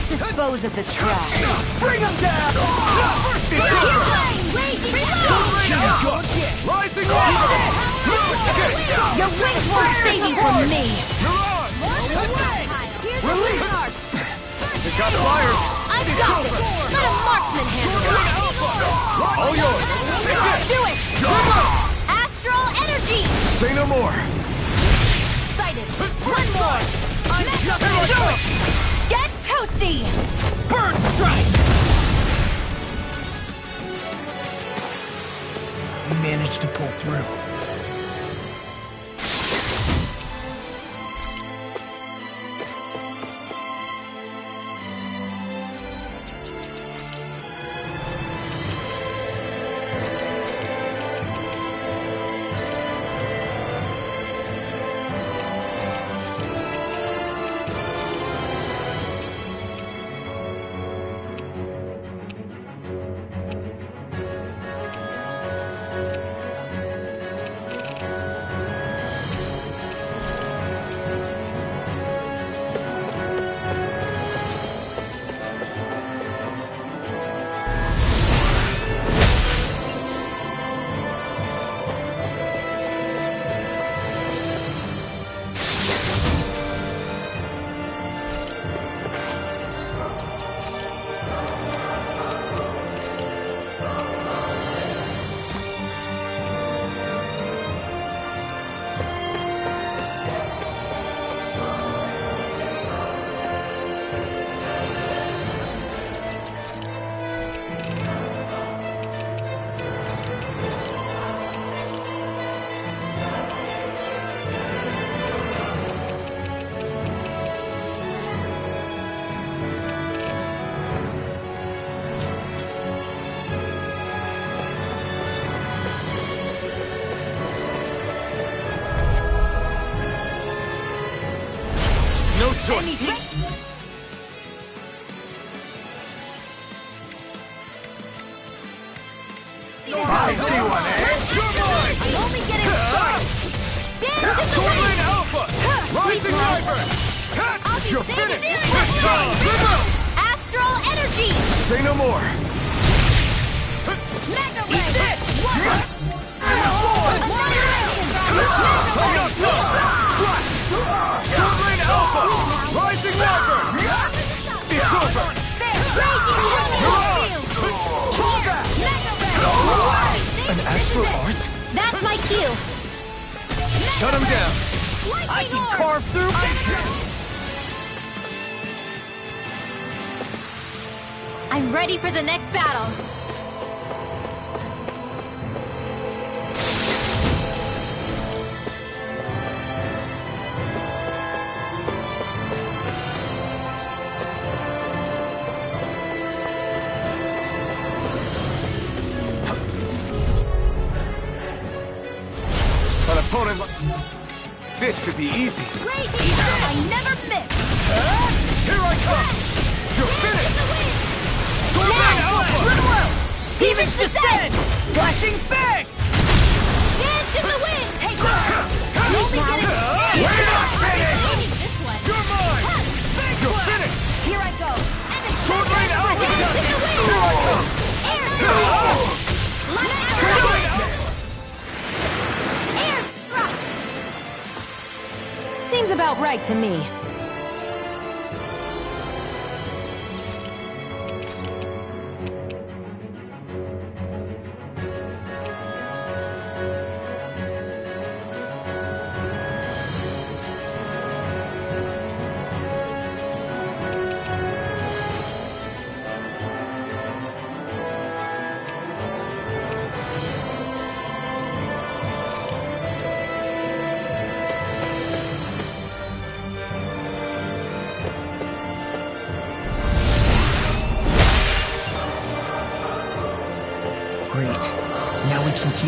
S4: Dispose of the trash.
S3: Bring him down! Rising lava!
S4: Your wings won't save you from me!
S3: Release! It got fired!
S4: I've got this! Let a marksman handle it!
S3: All yours! Take this!
S4: Do it! Astral energy!
S3: Say no more!
S4: Excited! One more! I'm just gonna do it! Get toasty!
S3: Bird strike!
S10: We managed to pull through.
S3: No choice! I see one, eh? You're mine!
S4: I'm only getting started! Dance in the
S3: Sword
S4: wind!
S3: Lane Alpha! Rising Wyvern!
S4: I'll be
S3: You're
S4: standing
S3: finished!
S4: there in
S3: Remove!
S4: Astral energy!
S3: Say no more!
S4: Mega
S3: Eat
S4: ray!
S3: this! Sword Lane Alpha! Rising Wyvern! It's over! An astral art?
S4: That's my cue!
S3: Shut him down!
S10: I can carve through.
S9: I'm ready for the next battle.
S3: An opponent this should be easy.
S4: Crazy! I never miss!
S3: Here I come! You're finished! Sword Lane Alpha!
S4: Demons descend!
S3: Flashing bang!
S4: Dance in the wind! Take off! Only getting
S3: We're not finished!
S4: this one!
S3: You're mine! You're finished!
S4: Here I go!
S3: Sword Lane Alpha!
S4: Dance in the wind!
S3: Here I come!
S4: Air!
S3: Sword Lane Alpha!
S4: Air thrust!
S11: Seems about right to me.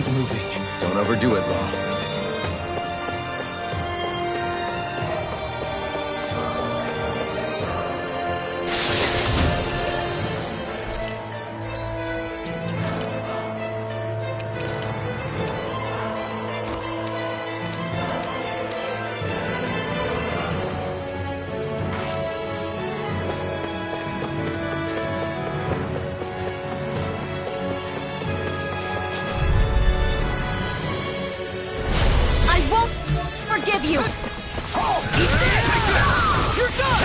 S7: keep moving.
S8: Don't overdo it, Law.
S4: Forgive you!
S3: You're done!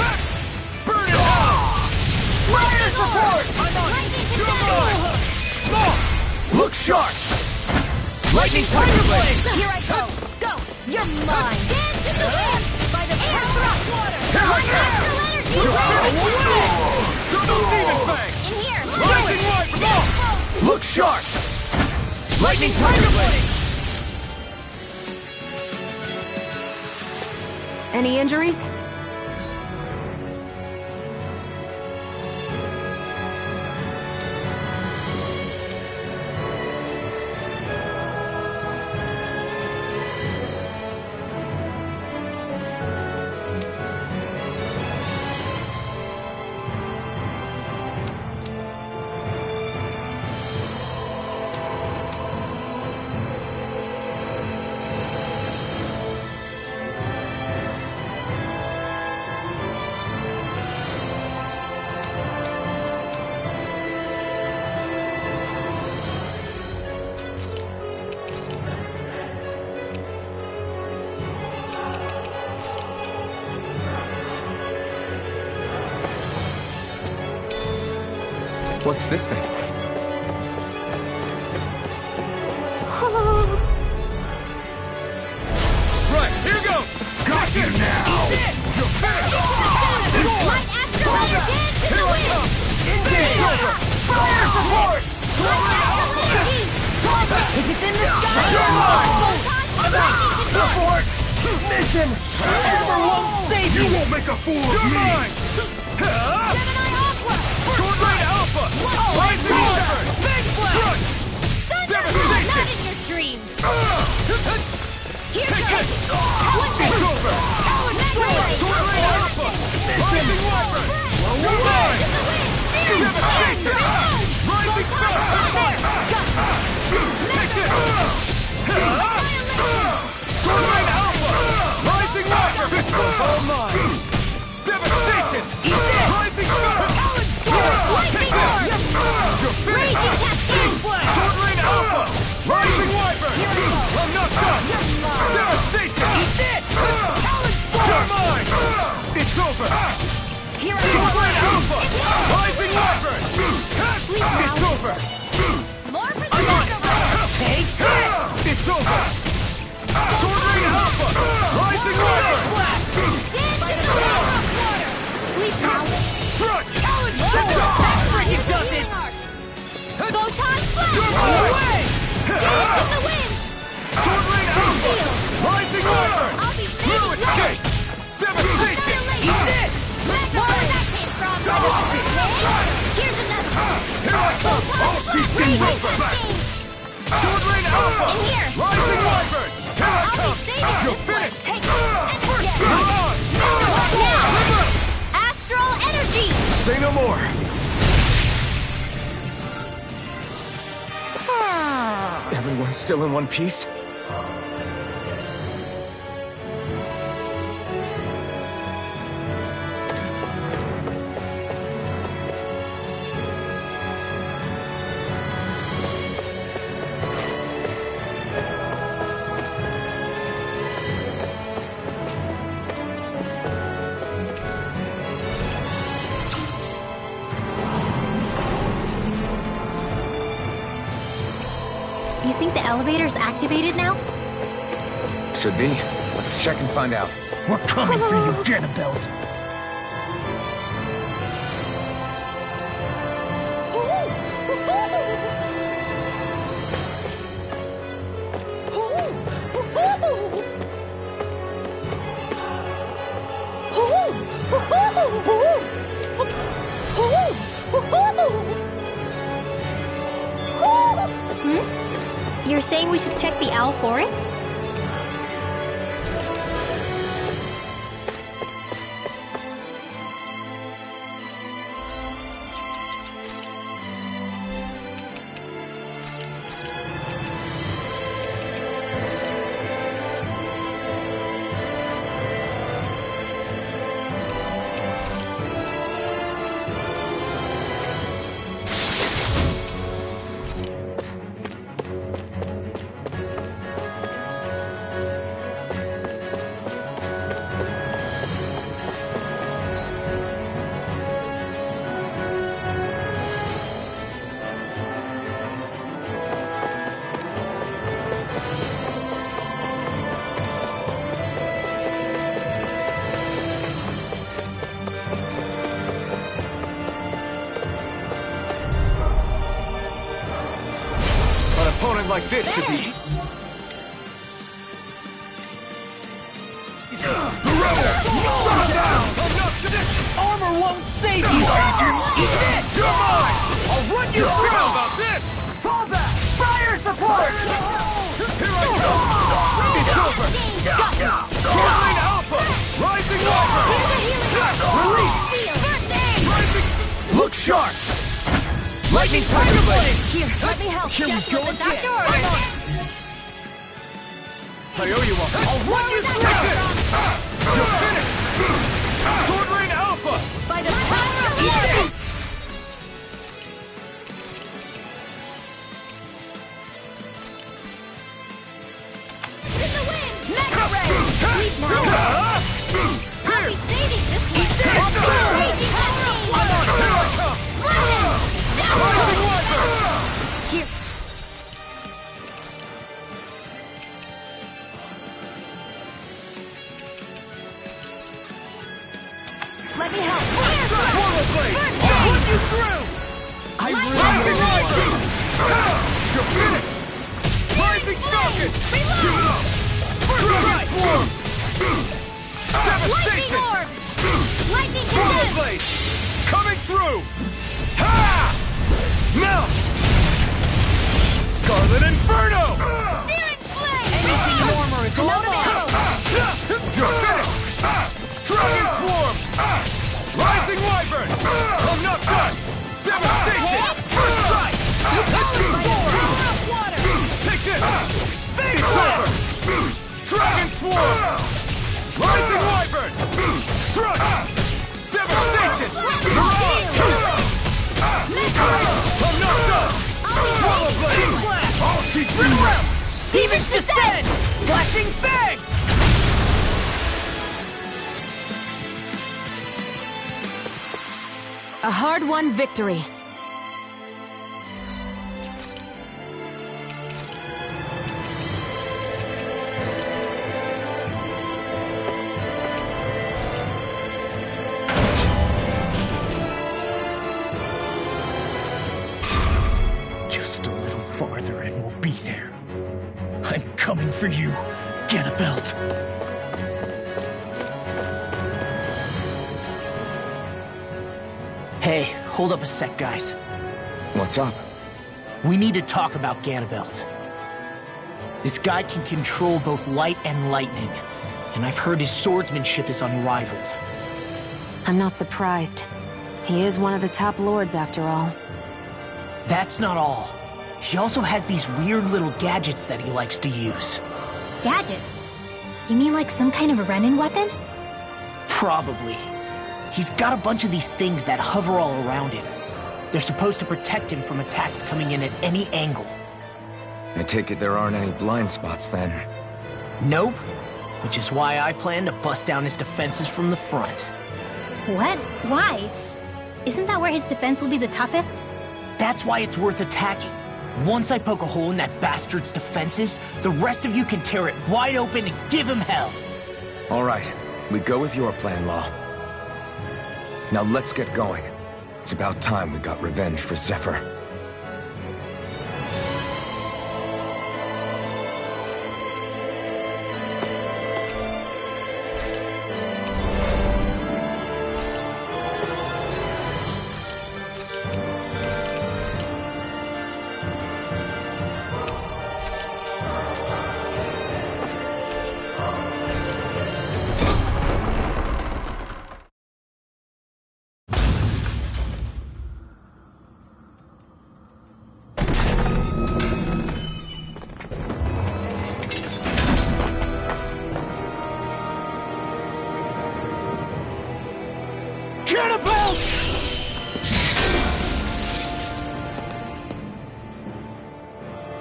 S3: Burn it out! Fire support! I'm on! You're mine! Law! Look sharp! Lightning Tiger Blade!
S4: Here I go! Go! You're mine! Dance in the wind! By the power of water!
S3: Here I come! Double Demon Fang!
S4: In here!
S3: Rising Light from all! Look sharp! Lightning Tiger Blade!
S4: Any injuries?
S8: What's this thing?
S3: Right, here goes! Got you now! You're finished!
S9: Light Astral Energy!
S3: Here I come! It's over! Fire support!
S4: If it's in the sky!
S3: You're mine! Support! Mission! Ever won't save you! You won't make a fool of me! You're mine!
S9: Gemini Aqua!
S3: Sword Rain Alpha! Rising Wyvern!
S9: Big Blast!
S3: Devastation!
S9: Not in your dreams! Here
S3: Take
S9: goes!
S3: it! It's over! Sword Rain Alpha! Rising Wyvern! You're mine! Devastation! Rising Star! Take it! Sword Rain Alpha! Rising Wyvern! This one's all mine! Devastation! Rising Star! Take it! You're finished! Sword Rain Alpha! Rising Wyvern! I'm not done! Devastation! You're mine! It's over! Sword Rain Alpha! Rising Wyvern! It's over! I'm on it! Take it! It's over! Sword Rain Alpha! Rising Wyvern!
S9: Sleep now!
S3: Strike!
S9: That freaking does it! Photon Flash!
S3: Away!
S9: Dance in the wind!
S3: Sword Rain Alpha! Rising Wyvern!
S9: I'll be
S3: Through
S9: very
S3: escape! Devastation!
S9: Eat this! Where that came from! Here's another!
S3: Here I come! All peace and Wyvern! Sword Rain Alpha!
S9: In here!
S3: Rising Wyvern! Here I
S9: I'll
S3: come!
S9: be saving
S3: You're
S9: this
S3: finished!
S9: one. Take it! And
S3: You're on!
S9: now! Astral Energy!
S3: Say no more!
S8: Everyone's still in one piece?
S4: You think the elevator's activated now?
S8: Should be. Let's check and find out.
S7: We're coming for you, Ganabelt.
S9: You're saying we should check the Owl Forest?
S3: Opponent like this should be...
S10: Armor won't save you! Eat this!
S3: You're mine!
S10: I'll run you
S3: How
S10: through!
S3: about this?
S10: Fall back! Fire support!
S3: Here I go! It's over! Swirling Alpha! Rising Wyvern! Release!
S10: Look sharp! Lightning Tiger Blade!
S9: Here, let me help.
S10: Here we
S9: Just
S10: go
S9: what the
S10: again.
S9: doctor ordered.
S3: I owe you one.
S10: I'll run you through this!
S3: You're finished! Sword Rain Alpha!
S9: By the power of
S10: Eat
S9: love!
S10: it!
S9: In the wind! Mega Ray! Sweet Marvel! I'll be saving this one!
S10: Eat this!
S9: Raging Lightning!
S3: Here I come! Rising Wyvern!
S9: Here. Let me help.
S3: Portal Blade! I'll run you through! Rising Wyvern! You're finished! Rising Falcon! Give it up! Dragon Swarm!
S9: Lightning
S3: Devastation!
S9: Orb! Lightning
S3: Portal
S9: Condemn!
S3: Blade! Coming through! Ha! Now! Scarlet Inferno!
S9: Searing Flame!
S10: Anything in armor is
S9: Another
S10: all
S9: arrow!
S3: You're finished! Dragon Swarm! Rising Wyvern! I'm not done! Devastation! First strike!
S9: Water!
S3: Take this! It's over! Dragon Swarm! Rising Wyvern! Thrust! Devastation! I'm not done! Swallow Blade! I'll keep you around!
S10: Demon's Descent! Flashing Fang!
S4: A hard-won victory.
S10: Just a little farther and we'll be there. I'm coming for you, Ganabelt. Hey, hold up a sec, guys.
S8: What's up?
S10: We need to talk about Ganabelt. This guy can control both light and lightning, and I've heard his swordsmanship is unrivaled.
S4: I'm not surprised. He is one of the top lords, after all.
S10: That's not all. He also has these weird little gadgets that he likes to use.
S9: Gadgets? You mean like some kind of a Renin weapon?
S10: Probably. He's got a bunch of these things that hover all around him. They're supposed to protect him from attacks coming in at any angle.
S8: I take it there aren't any blind spots then.
S10: Nope. Which is why I plan to bust down his defenses from the front.
S9: What? Why? Isn't that where his defense will be the toughest?
S10: That's why it's worth attacking. Once I poke a hole in that bastard's defenses, the rest of you can tear it wide open and give him hell.
S8: All right, we go with your plan, Law. Now let's get going. It's about time we got revenge for Zephyr.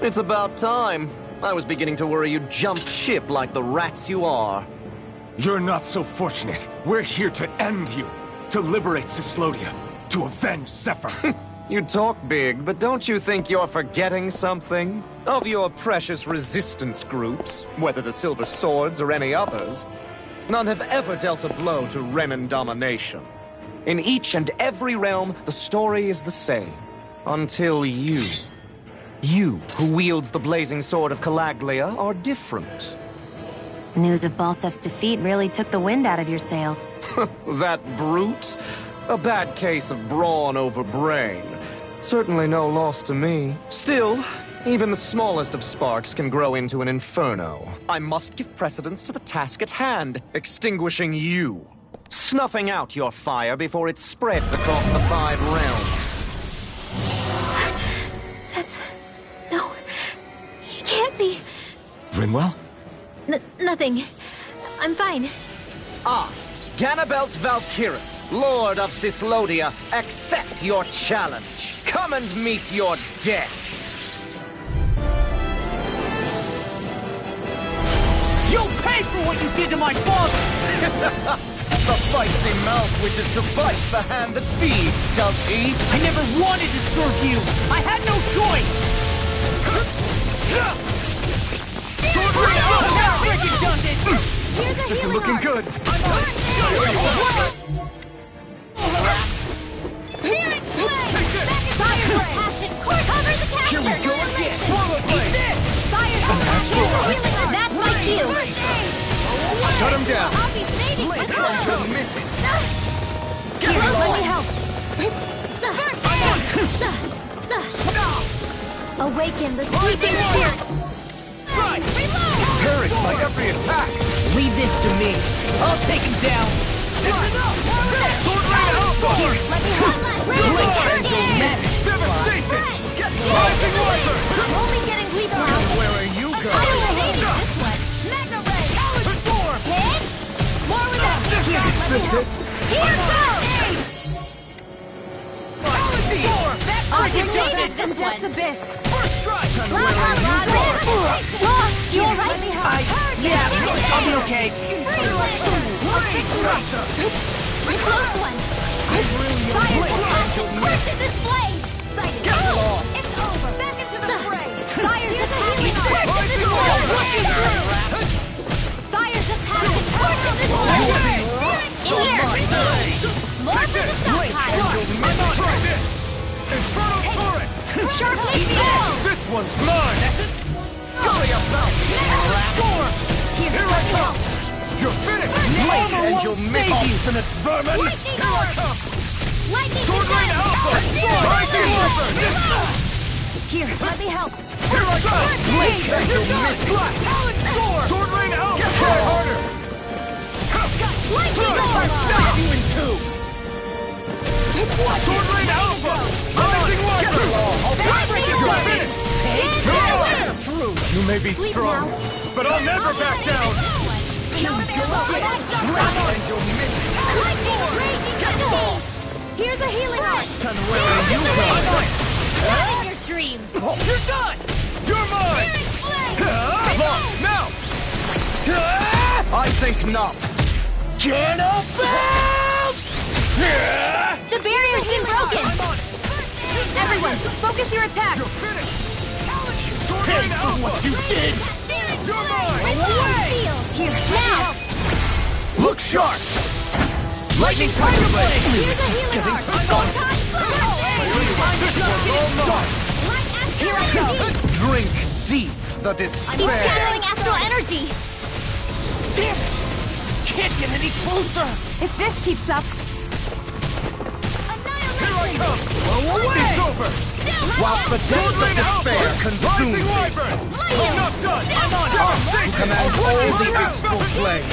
S5: It's about time. I was beginning to worry you'd jump ship like the rats you are.
S8: You're not so fortunate. We're here to end you. To liberate Cyslodia. To avenge Zephyr.
S5: You talk big, but don't you think you're forgetting something? Of your precious resistance groups, whether the Silver Swords or any others, none have ever dealt a blow to Renan domination. In each and every realm, the story is the same. Until you. You, who wields the blazing sword of Calaglia, are different.
S4: News of Balsef's defeat really took the wind out of your sails.
S5: That brute? A bad case of brawn over brain. Certainly no loss to me. Still, even the smallest of sparks can grow into an inferno. I must give precedence to the task at hand, extinguishing you. Snuffing out your fire before it spreads across the 5 realms.
S9: No. He can't be.
S8: Rinwell?
S9: Nothing. I'm fine.
S5: Ganabelt Valkyris, Lord of Cyslodia, accept your challenge. Come and meet your death.
S3: You'll pay for what you did to my father!
S5: The feisty mouth wishes to bite the hand that feeds, does he?
S3: I never wanted to serve you! I had no choice!
S7: This isn't looking good.
S3: Here we go again! Swallow blade!
S9: That's my cue!
S7: Shut him down.
S9: I'll be saving my
S3: Get
S9: Here, let
S3: lost.
S9: me help! Awaken the sleeping spirit!
S7: Parry my every attack.
S3: Leave this to me. I'll take him down.
S7: Sword Rain Alpha.
S3: Here, let me help.
S7: Devastation. Rising Wyvern.
S9: I'm only getting weaker now.
S7: Where are you
S9: I
S7: going?
S9: will save this one. Mega Ray!
S7: Solid Storm.
S9: Hit! More with that!
S7: Is this it?
S9: Here goes!
S7: Solid Storm.
S9: I'll defeat this Death's Abyss!
S7: First strike.
S9: You alright?
S3: Yeah, I'll be okay.
S9: Close one! Fire Force in display! Sighted! It's over! Back into the fray! Fire's just happening! Force in display! Fire's just happening! Force in display! Here! More for the stockpile!
S7: Try this. Inferno Torrent.
S9: Sharply fall!
S7: This one's mine. Storm.
S9: Here I come!
S7: You're finished.
S3: And you'll miss
S7: Infinite vermin.
S9: Lightning Orb! Lightning
S7: Sword Rain Alpha. Rising Wyvern.
S9: Here, let me help!
S7: Here I go. And you'll miss. Solid Storm. Sword Rain Alpha. Try harder.
S9: Lightning Orb!
S7: Snap you in two. Sword Rain Alpha. Rising Wyvern. You're finished. You may be strong, but I'll never back down.
S9: Here's a healing art!
S7: And where are you going?
S9: Not in your dreams!
S7: You're done. You're mine. Now.
S5: I think not.
S9: The barrier's been broken! Everyone, focus your attack!
S7: You're finished. Pay for what you did. You're mine.
S9: Away! Here, now!
S7: Look sharp. Lightning Tiger Blade.
S9: Here's a healing art! Here I go!
S5: Drink deep the
S9: He's
S5: despair.
S9: channeling astral energy!
S3: Damn it! Can't get any closer!
S9: If this keeps up...
S7: Here I come. It's over.
S5: Whilst the depths of despair consume
S7: Rising
S5: thee,
S7: Wyvern. I'm not done.
S5: you command all the astral flame.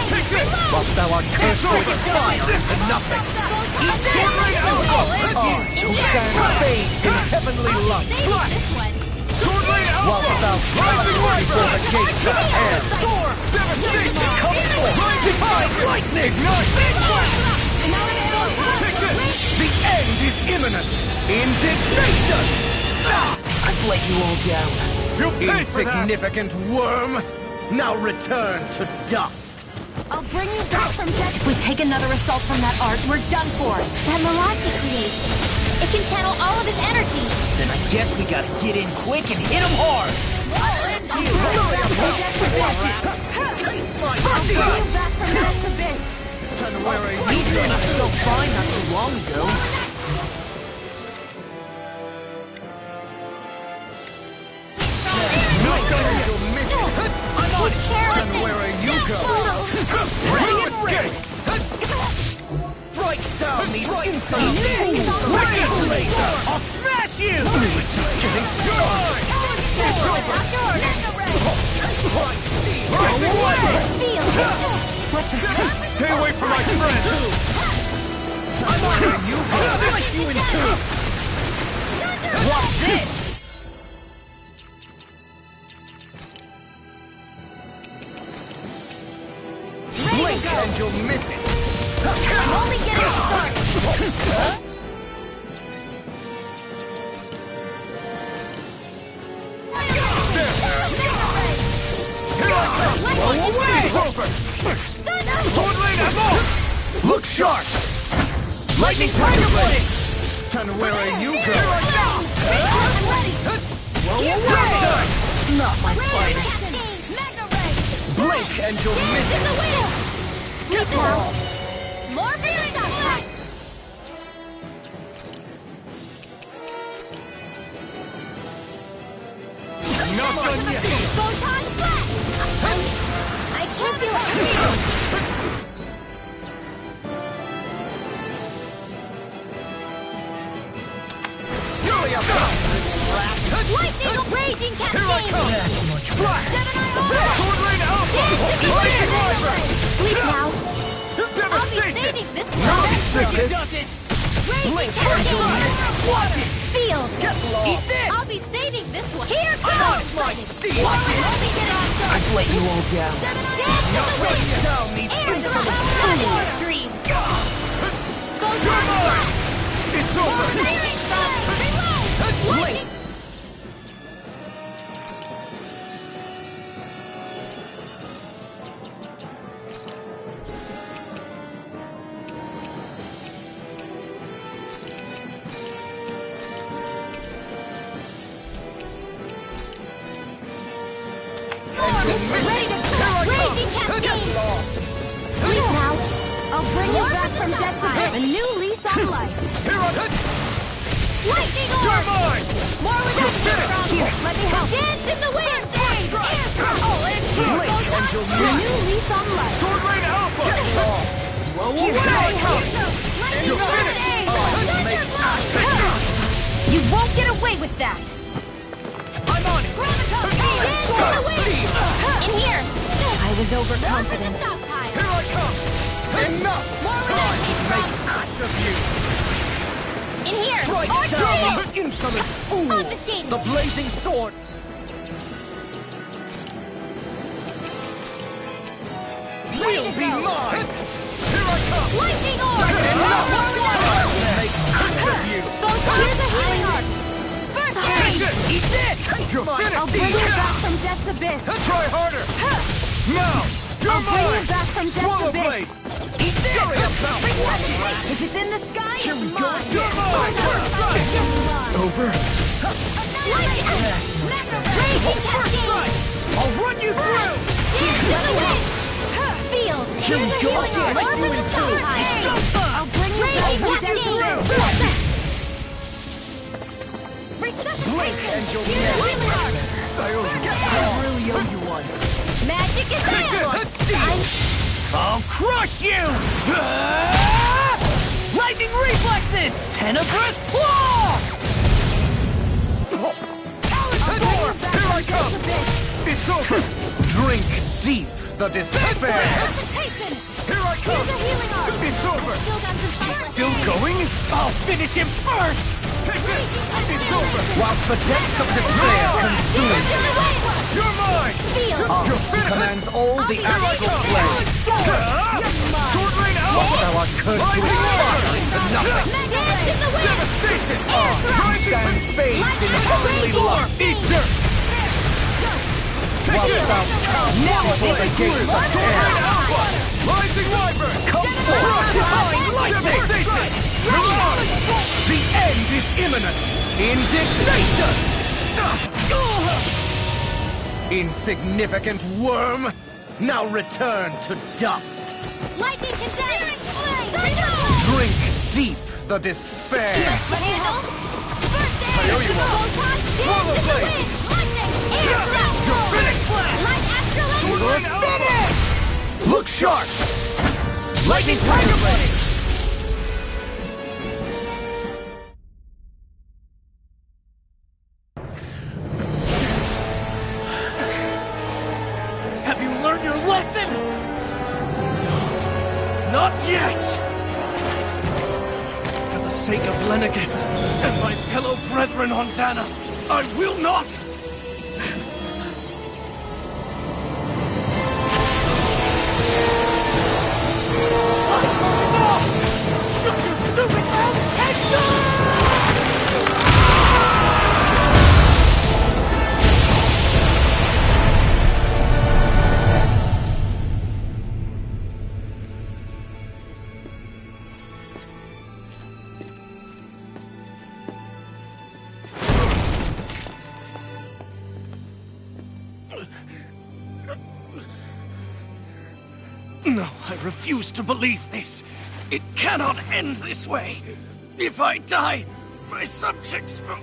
S7: Take this.
S5: Whilst thou art cursed with fire and nothing.
S7: Sword Rain Alpha.
S5: Who stand bathed in heavenly light.
S7: Sword Rain
S5: Whilst
S7: Alpha.
S5: thou
S7: Rising
S5: before
S7: Wyvern.
S5: the gates of hell.
S7: Storm. Devastation.
S5: Come forth.
S7: Divine lightning. Ignite. Take this.
S5: The end is imminent. Indignation!
S10: I've let you all down.
S3: You paid for that!
S5: Insignificant worm! Now return to dust!
S4: I'll bring you back from death. If we take another assault from that arc, we're done for.
S9: That mirage he creates. It can channel all of his energy.
S10: Then I guess we gotta get in quick and hit him hard.
S9: I'll bring you back from death's abyss.
S10: And where are you going? I felt fine not too long ago.
S9: I'm on it.
S5: Where are you going?
S10: Ready! Strike down these insolent fools! I'll smash you! We're just getting started!
S3: Stay away from my friend!
S10: I'm on it! I'll slice you in two! Watch this!
S5: Blink and you'll miss it!
S9: I'm only getting started.
S3: It's over! Sword Lane, I'm off!
S10: Look sharp! Lightning Tiger Blade!
S5: And where are you going?
S10: Not my finest!
S5: Blink and you'll miss it!
S9: Sleep now. More fairy dust.
S3: Not done yet!
S9: Photon flash. I can't feel anything. Lightning raging cascade.
S3: Here I come!
S10: That's much
S3: Flash!
S10: better.
S3: Sword Lane Alpha! Lightning Riser!
S9: Sleep now. I'll be
S3: Devastation!
S9: saving this
S3: Now
S9: one.
S3: this
S10: Does
S3: is
S10: it?
S9: Raging cascade.
S10: Watch it!
S9: Sealed.
S10: Eat this!
S9: I'll be saving this one. Here
S10: I'm on
S9: goes.
S10: it, Mike!
S9: Watch it. Let me get on top.
S10: I've let you all down.
S9: Dance in the wind.
S10: Down these
S9: Air to the power dreams.
S3: Come on! It's over!
S9: Fairy dust. Reload. Lightning. Ready to go. Raging cascade. Sleep now. I'll bring you back from death's abyss. A new lease on life.
S3: Here I come!
S9: Lightning
S3: You're
S9: orb.
S3: mine!
S9: More without you around here. Let me help. Dance in the wind. A new lease on life.
S3: Sword Lane Alpha! Blow away! You're finished!
S4: You won't get away with that!
S10: I'm on it!
S9: In here.
S4: I was overconfident.
S3: Here I come! Enough!
S5: Make ash of you!
S9: In here.
S5: Strike
S9: Arch
S5: down
S9: shield.
S5: the insolent fool!
S9: Confiscating.
S5: The blazing sword!
S9: Will
S5: Be mine!
S3: Here I come!
S9: Lightning orb.
S5: Make ash of you!
S9: Here's a healing arc. First aid.
S10: Eat this!
S3: You're
S4: I'll
S3: finished!
S4: bring you back from death's abyss!
S3: Try harder! Now! You're
S4: I'll bring
S3: mine!
S4: you back from death's
S3: Swallow
S4: abyss!
S3: Blade!
S10: Eat this!
S4: If it's in the sky, it's mine!
S3: You're mine! Over?
S9: Raging cascade.
S10: I'll run you through!
S9: Dance in the wind. Sealed.
S10: Here we go again.
S9: More for the top.
S4: I'll bring you back
S9: Raging
S4: from death's
S9: cascade.
S4: abyss!
S5: Blink and you'll
S9: Here's a healing arc.
S10: I really owe you one.
S9: Magic is there.
S10: I'll crush you! Lightning reflexes! Tenebrous claw!
S3: Here I come! It's over!
S5: drink deep the despair!
S9: Hesitation.
S3: Here I
S9: Here's
S3: come!
S9: a healing arc.
S3: It's over!
S9: Still got some fire.
S3: Still going?
S10: I'll finish him first!
S3: Take this! It's over!
S5: Whilst the depths of despair consume
S9: Dance in the wind.
S3: You're mine!
S9: Sealed.
S3: You're finished!
S5: commands all the astral planes.
S3: Sword Lane Alpha!
S5: Thou art cursed to expire into nothing.
S9: Dance
S3: in the wind!
S7: Devastation!
S3: Air thrust!
S7: Stand face in heavenly light! Eat dirt! Take it!
S3: Now
S7: For the gates of air! Rising Wyvern! Come forth! Divine lightning! Devastation! The end is imminent! Indignation! Insignificant worm! Now return to dust!
S3: Lightning condense!
S7: Drink deep the despair!
S3: I
S7: know you are. Swallow blade! You're finished!
S3: Light
S7: Finished! Look sharp! Lightning Tiger Blade! Have you learned your lesson? No, not yet! For the sake of Lenegis and my fellow brethren on Dana, I will not! Shut your stupid mouth and die! No, I refuse to believe this. It cannot end this way. If I die, my subjects will...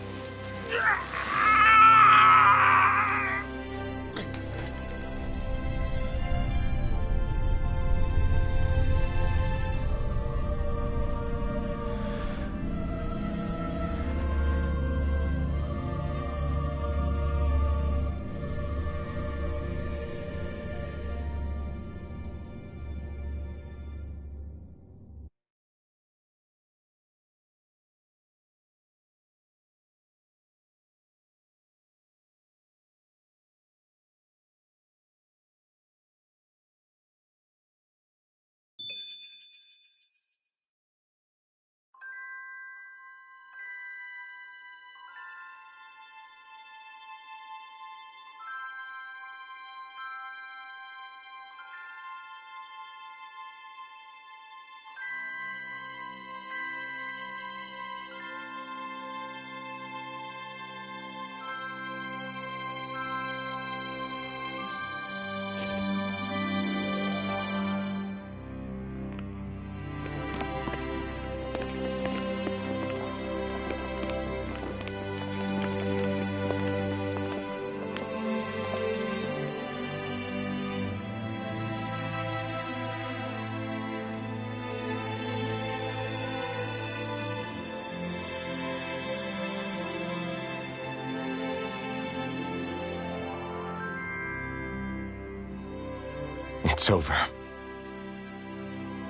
S8: It's over.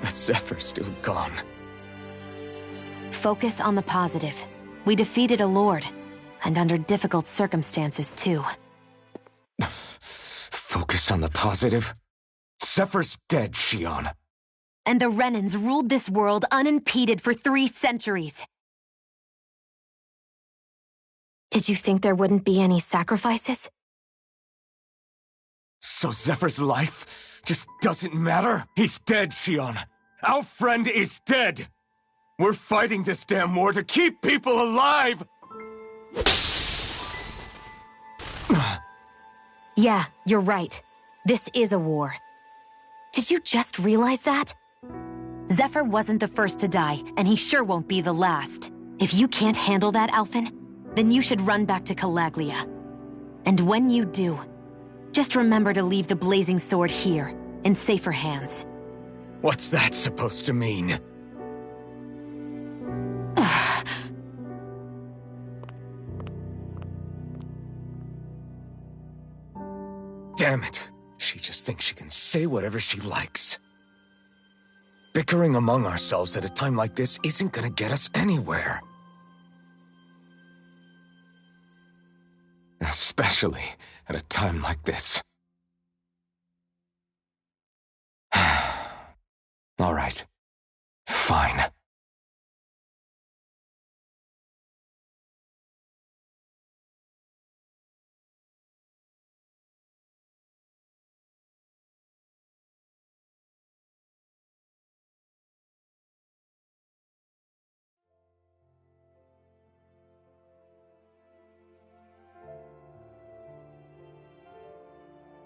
S8: But Zephyr's still gone.
S4: Focus on the positive. We defeated a lord, and under difficult circumstances, too.
S8: Focus on the positive? Zephyr's dead, Shionne.
S4: And the Renans ruled this world unimpeded for 3 centuries. Did you think there wouldn't be any sacrifices?
S8: So Zephyr's life just doesn't matter? He's dead, Shionne. Our friend is dead. We're fighting this damn war to keep people alive!
S4: Yeah, you're right. This is a war. Did you just realize that? Zephyr wasn't the first to die, and he sure won't be the last. If you can't handle that, Alphen, then you should run back to Calaglia. And when you do, just remember to leave the Blazing Sword here, in safer hands.
S8: What's that supposed to mean? Damn it. She just thinks she can say whatever she likes. Bickering among ourselves at a time like this isn't gonna get us anywhere. Especially at a time like this. All right. Fine.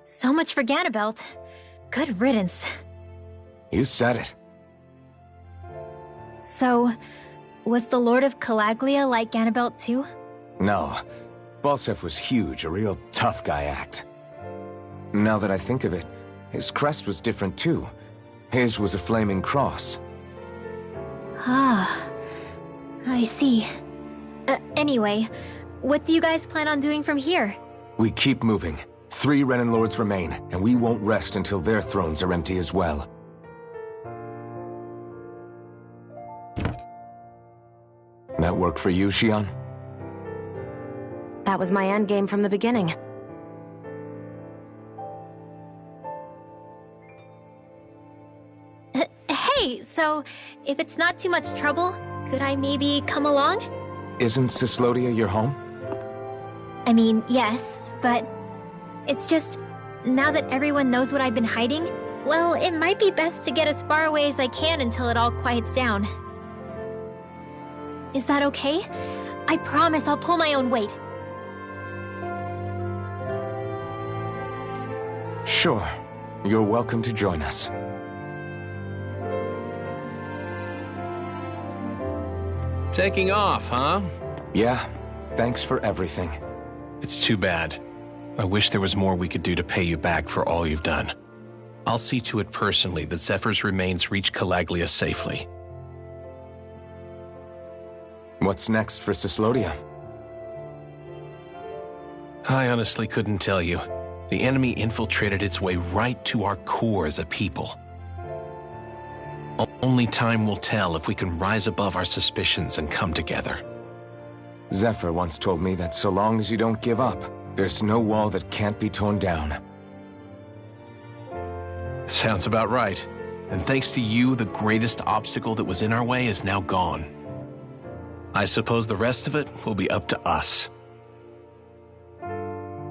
S9: So much for Ganabelt. Good riddance.
S8: You said it.
S9: So, was the Lord of Calaglia like Ganabelt too?
S8: No. Balseph was huge, a real tough guy act. Now that I think of it, his crest was different too. His was a flaming cross.
S9: Ah, I see. Anyway, what do you guys plan on doing from here?
S8: We keep moving. 3 Renan Lords remain, and we won't rest until their thrones are empty as well. That work for you, Xion?
S4: That was my endgame from the beginning.
S9: Hey, so if it's not too much trouble, could I maybe come along?
S8: Isn't Cyslodia your home?
S9: I mean, yes, but it's just, now that everyone knows what I've been hiding, well, it might be best to get as far away as I can until it all quiets down. Is that okay? I promise I'll pull my own weight.
S8: Sure. You're welcome to join us.
S6: Taking off, huh?
S8: Yeah. Thanks for everything.
S6: It's too bad. I wish there was more we could do to pay you back for all you've done. I'll see to it personally that Zephyr's remains reach Calaglia safely.
S8: What's next for Cyslodia?
S6: I honestly couldn't tell you. The enemy infiltrated its way right to our core as a people. Only time will tell if we can rise above our suspicions and come together.
S8: Zephyr once told me that so long as you don't give up, there's no wall that can't be torn down.
S6: Sounds about right. And thanks to you, the greatest obstacle that was in our way is now gone. I suppose the rest of it will be up to us.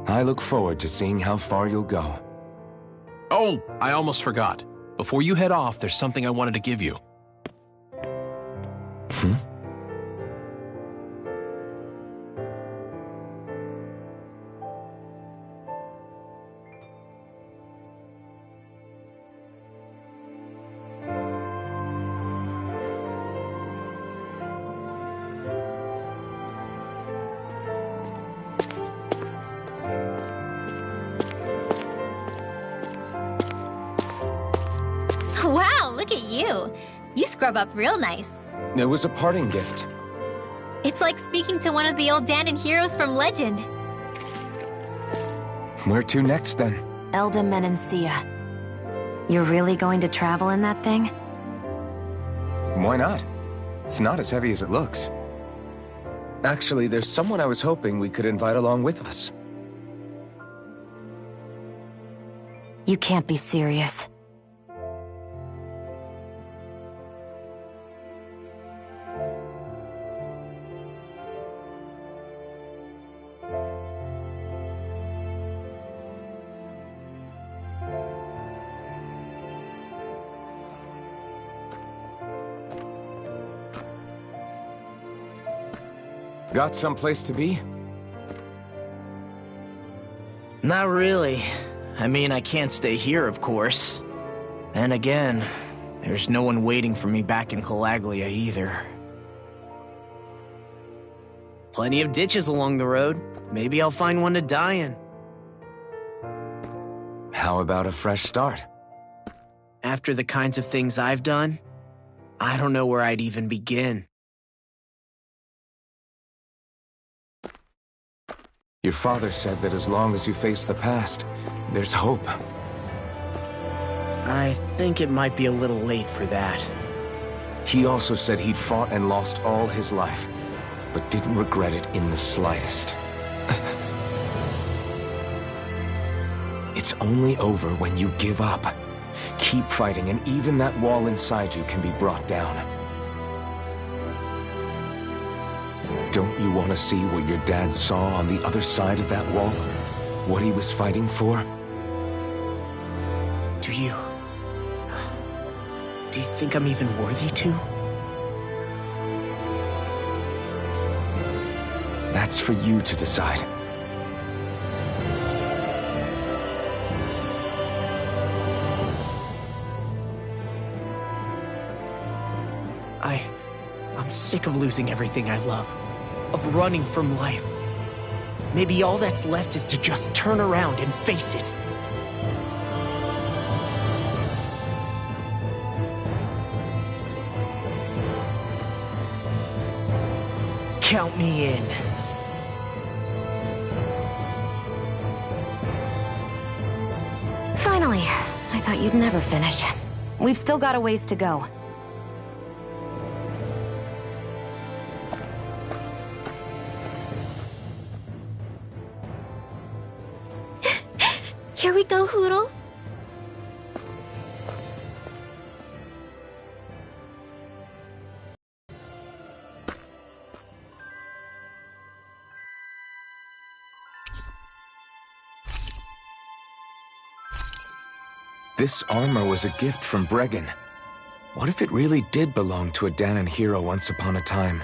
S8: I look forward to seeing how far you'll go.
S6: Oh, I almost forgot. Before you head off, there's something I wanted to give you.
S9: Wow, look at you. You scrub up real nice.
S8: It was a parting gift.
S9: It's like speaking to one of the old Dahnan heroes from Legend.
S8: Where to next, then?
S4: Elde Menancia. You're really going to travel in that thing?
S8: Why not? It's not as heavy as it looks. Actually, there's someone I was hoping we could invite along with us.
S4: You can't be serious.
S8: Got someplace to be?
S10: Not really. I mean, I can't stay here, of course. Then again, there's no one waiting for me back in Calaglia either. Plenty of ditches along the road. Maybe I'll find one to die in.
S8: How about a fresh start?
S10: After the kinds of things I've done, I don't know where I'd even begin.
S8: Your father said that as long as you face the past, there's hope.
S10: I think it might be a little late for that.
S8: He also said he'd fought and lost all his life, but didn't regret it in the slightest. It's only over when you give up. Keep fighting, and even that wall inside you can be brought down. Don't you want to see what your dad saw on the other side of that wall? What he was fighting for?
S10: Do you think I'm even worthy to?
S8: That's for you to decide.
S10: sick of losing everything I love, of running from life. Maybe all that's left is to just turn around and face it. Count me in.
S4: Finally. I thought you'd never finish. We've still got a ways to go.
S9: Here we go, Hootle.
S8: This armor was a gift from Bregan. What if it really did belong to a Dahnan hero once upon a time?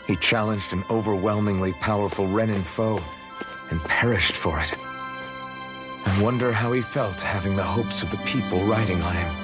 S8: He challenged an overwhelmingly powerful Renan foe, and perished for it. I wonder how he felt having the hopes of the people riding on him.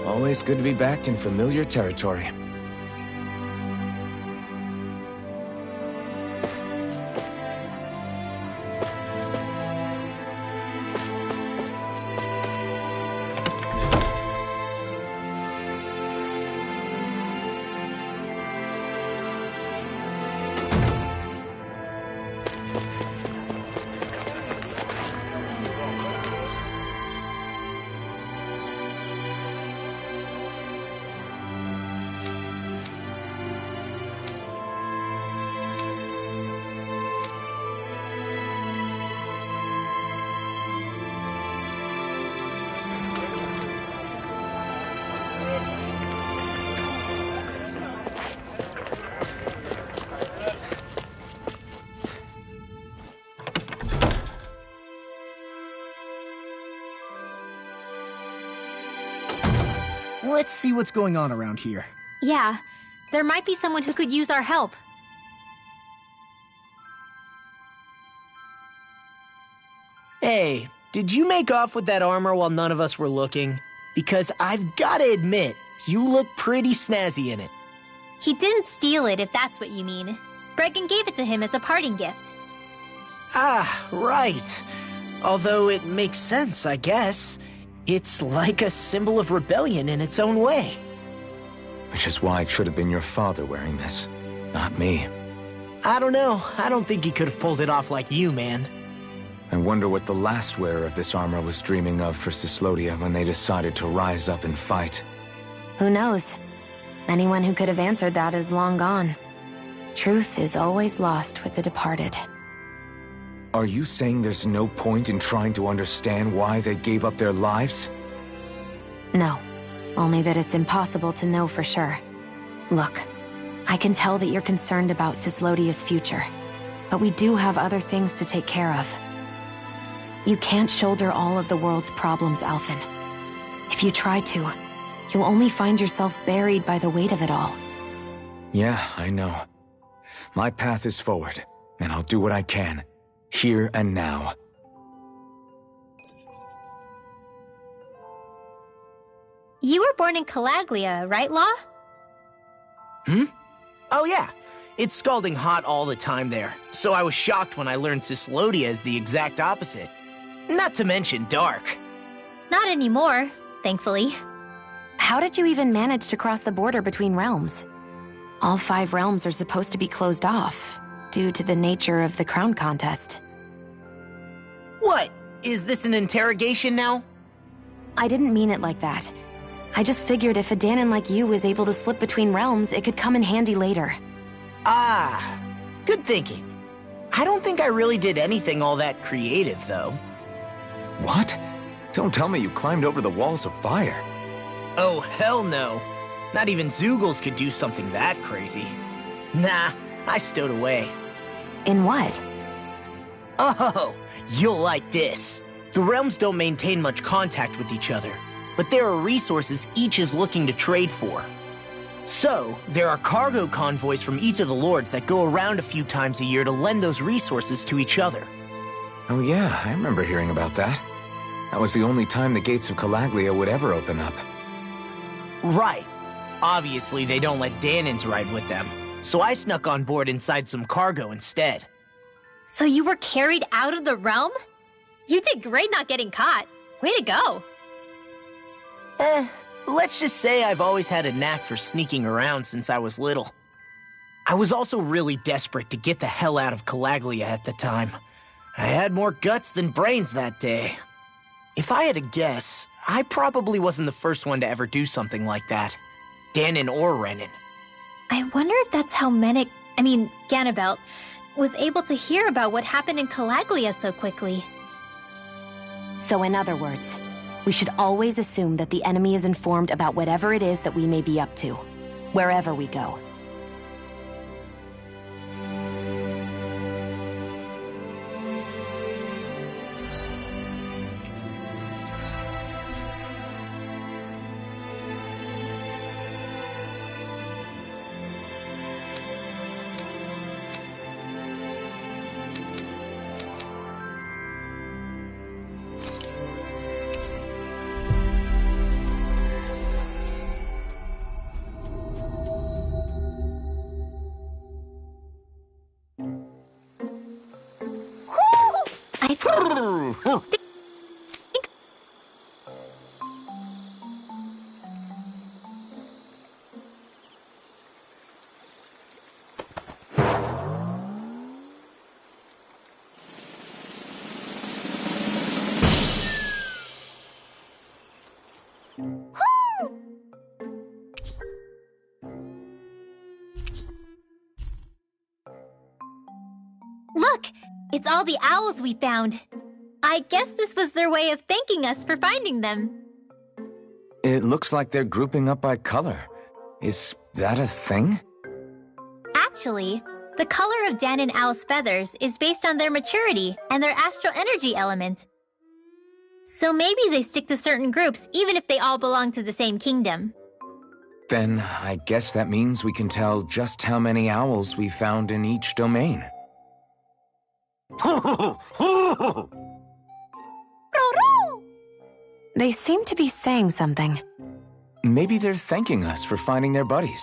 S8: Always good to be back in familiar territory.
S3: Let's see what's going on around here.
S9: Yeah, there might be someone who could use our help.
S10: Hey, did you make off with that armor while none of us were looking? Because I've gotta admit, you look pretty snazzy in it.
S9: He didn't steal it, if that's what you mean. Bregan gave it to him as a parting gift.
S10: Ah, right. Although it makes sense, I guess. It's like a symbol of rebellion in its own way.
S8: Which is why it should have been your father wearing this, not me.
S10: I don't know. I don't think he could have pulled it off like you, man.
S8: I wonder what the last wearer of this armor was dreaming of for Cyslodia when they decided to rise up and fight.
S4: Who knows? Anyone who could have answered that is long gone. Truth is always lost with the departed.
S8: Are you saying there's no point in trying to understand why they gave up their lives?
S4: No. Only that it's impossible to know for sure. Look, I can tell that you're concerned about Cyslodia's future, but we do have other things to take care of. You can't shoulder all of the world's problems, Alphen. If you try to, you'll only find yourself buried by the weight of it all.
S8: Yeah, I know. My path is forward, and I'll do what I can, here and now.
S9: You were born in Calaglia, right, Law?
S10: Oh yeah. It's scalding hot all the time there, so I was shocked when I learned Cyslodia is the exact opposite. Not to mention dark.
S9: Not anymore, thankfully.
S4: How did you even manage to cross the border between realms? All 5 realms are supposed to be closed off, due to the nature of the crown contest.
S10: What? Is this an interrogation now?
S4: I didn't mean it like that. I just figured if a Dahnan like you was able to slip between realms, it could come in handy later.
S10: Ah, good thinking. I don't think I really did anything all that creative, though.
S8: What? Don't tell me you climbed over the walls of fire.
S10: Oh, hell no. Not even Zeugles could do something that crazy. Nah, I stowed away.
S4: In what?
S10: Oh, you'll like this. The realms don't maintain much contact with each other, but there are resources each is looking to trade for. So, there are cargo convoys from each of the lords that go around a few times a year to lend those resources to each other.
S8: Oh yeah, I remember hearing about that. That was the only time the gates of Calaglia would ever open up.
S10: Right. Obviously, they don't let Dahnans ride with them, so I snuck on board inside some cargo instead.
S9: So you were carried out of the realm? You did great not getting caught. Way to go.
S10: Let's just say I've always had a knack for sneaking around since I was little. I was also really desperate to get the hell out of Calaglia at the time. I had more guts than brains that day. If I had to guess, I probably wasn't the first one to ever do something like that. Dahnan or Renan.
S9: I wonder if that's how Ganabelt, was able to hear about what happened in Calaglia so quickly.
S4: So in other words, we should always assume that the enemy is informed about whatever it is that we may be up to, wherever we go.
S9: Look! It's all the owls we found. I guess this was their way of thanking us for finding them.
S8: It looks like they're grouping up by color. Is that a thing?
S9: Actually, the color of Dahnan owls' feathers is based on their maturity and their astral energy element. So maybe they stick to certain groups even if they all belong to the same kingdom.
S8: Then I guess that means we can tell just how many owls we found in each domain.
S4: They seem to be saying something.
S8: Maybe they're thanking us for finding their buddies.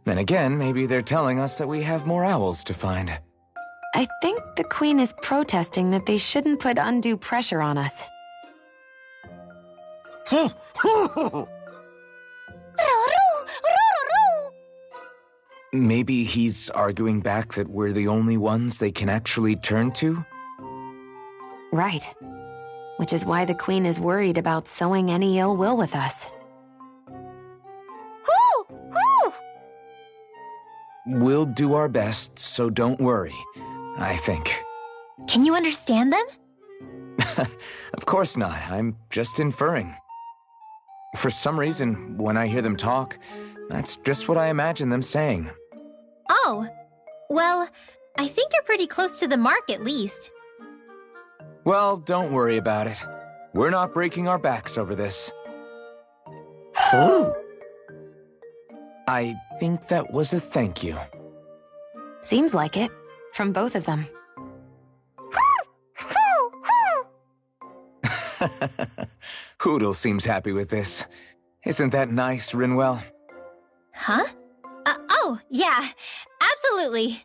S8: Then again, maybe they're telling us that we have more owls to find.
S4: I think the Queen is protesting that they shouldn't put undue pressure on us.
S8: Maybe he's arguing back that we're the only ones they can actually turn to?
S4: Right. Which is why the Queen is worried about sowing any ill will with us.
S8: We'll do our best, so don't worry, I think.
S9: Can you understand them?
S8: Of course not. I'm just inferring. For some reason, when I hear them talk, that's just what I imagine them saying.
S9: Oh, well, I think you're pretty close to the mark at least.
S8: Well, don't worry about it. We're not breaking our backs over this. I think that was a thank you.
S4: Seems like it, from both of them.
S8: Hootle seems happy with this. Isn't that nice, Rinwell?
S9: Huh? Oh, yeah, absolutely.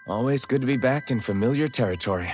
S8: Always good to be back in familiar territory.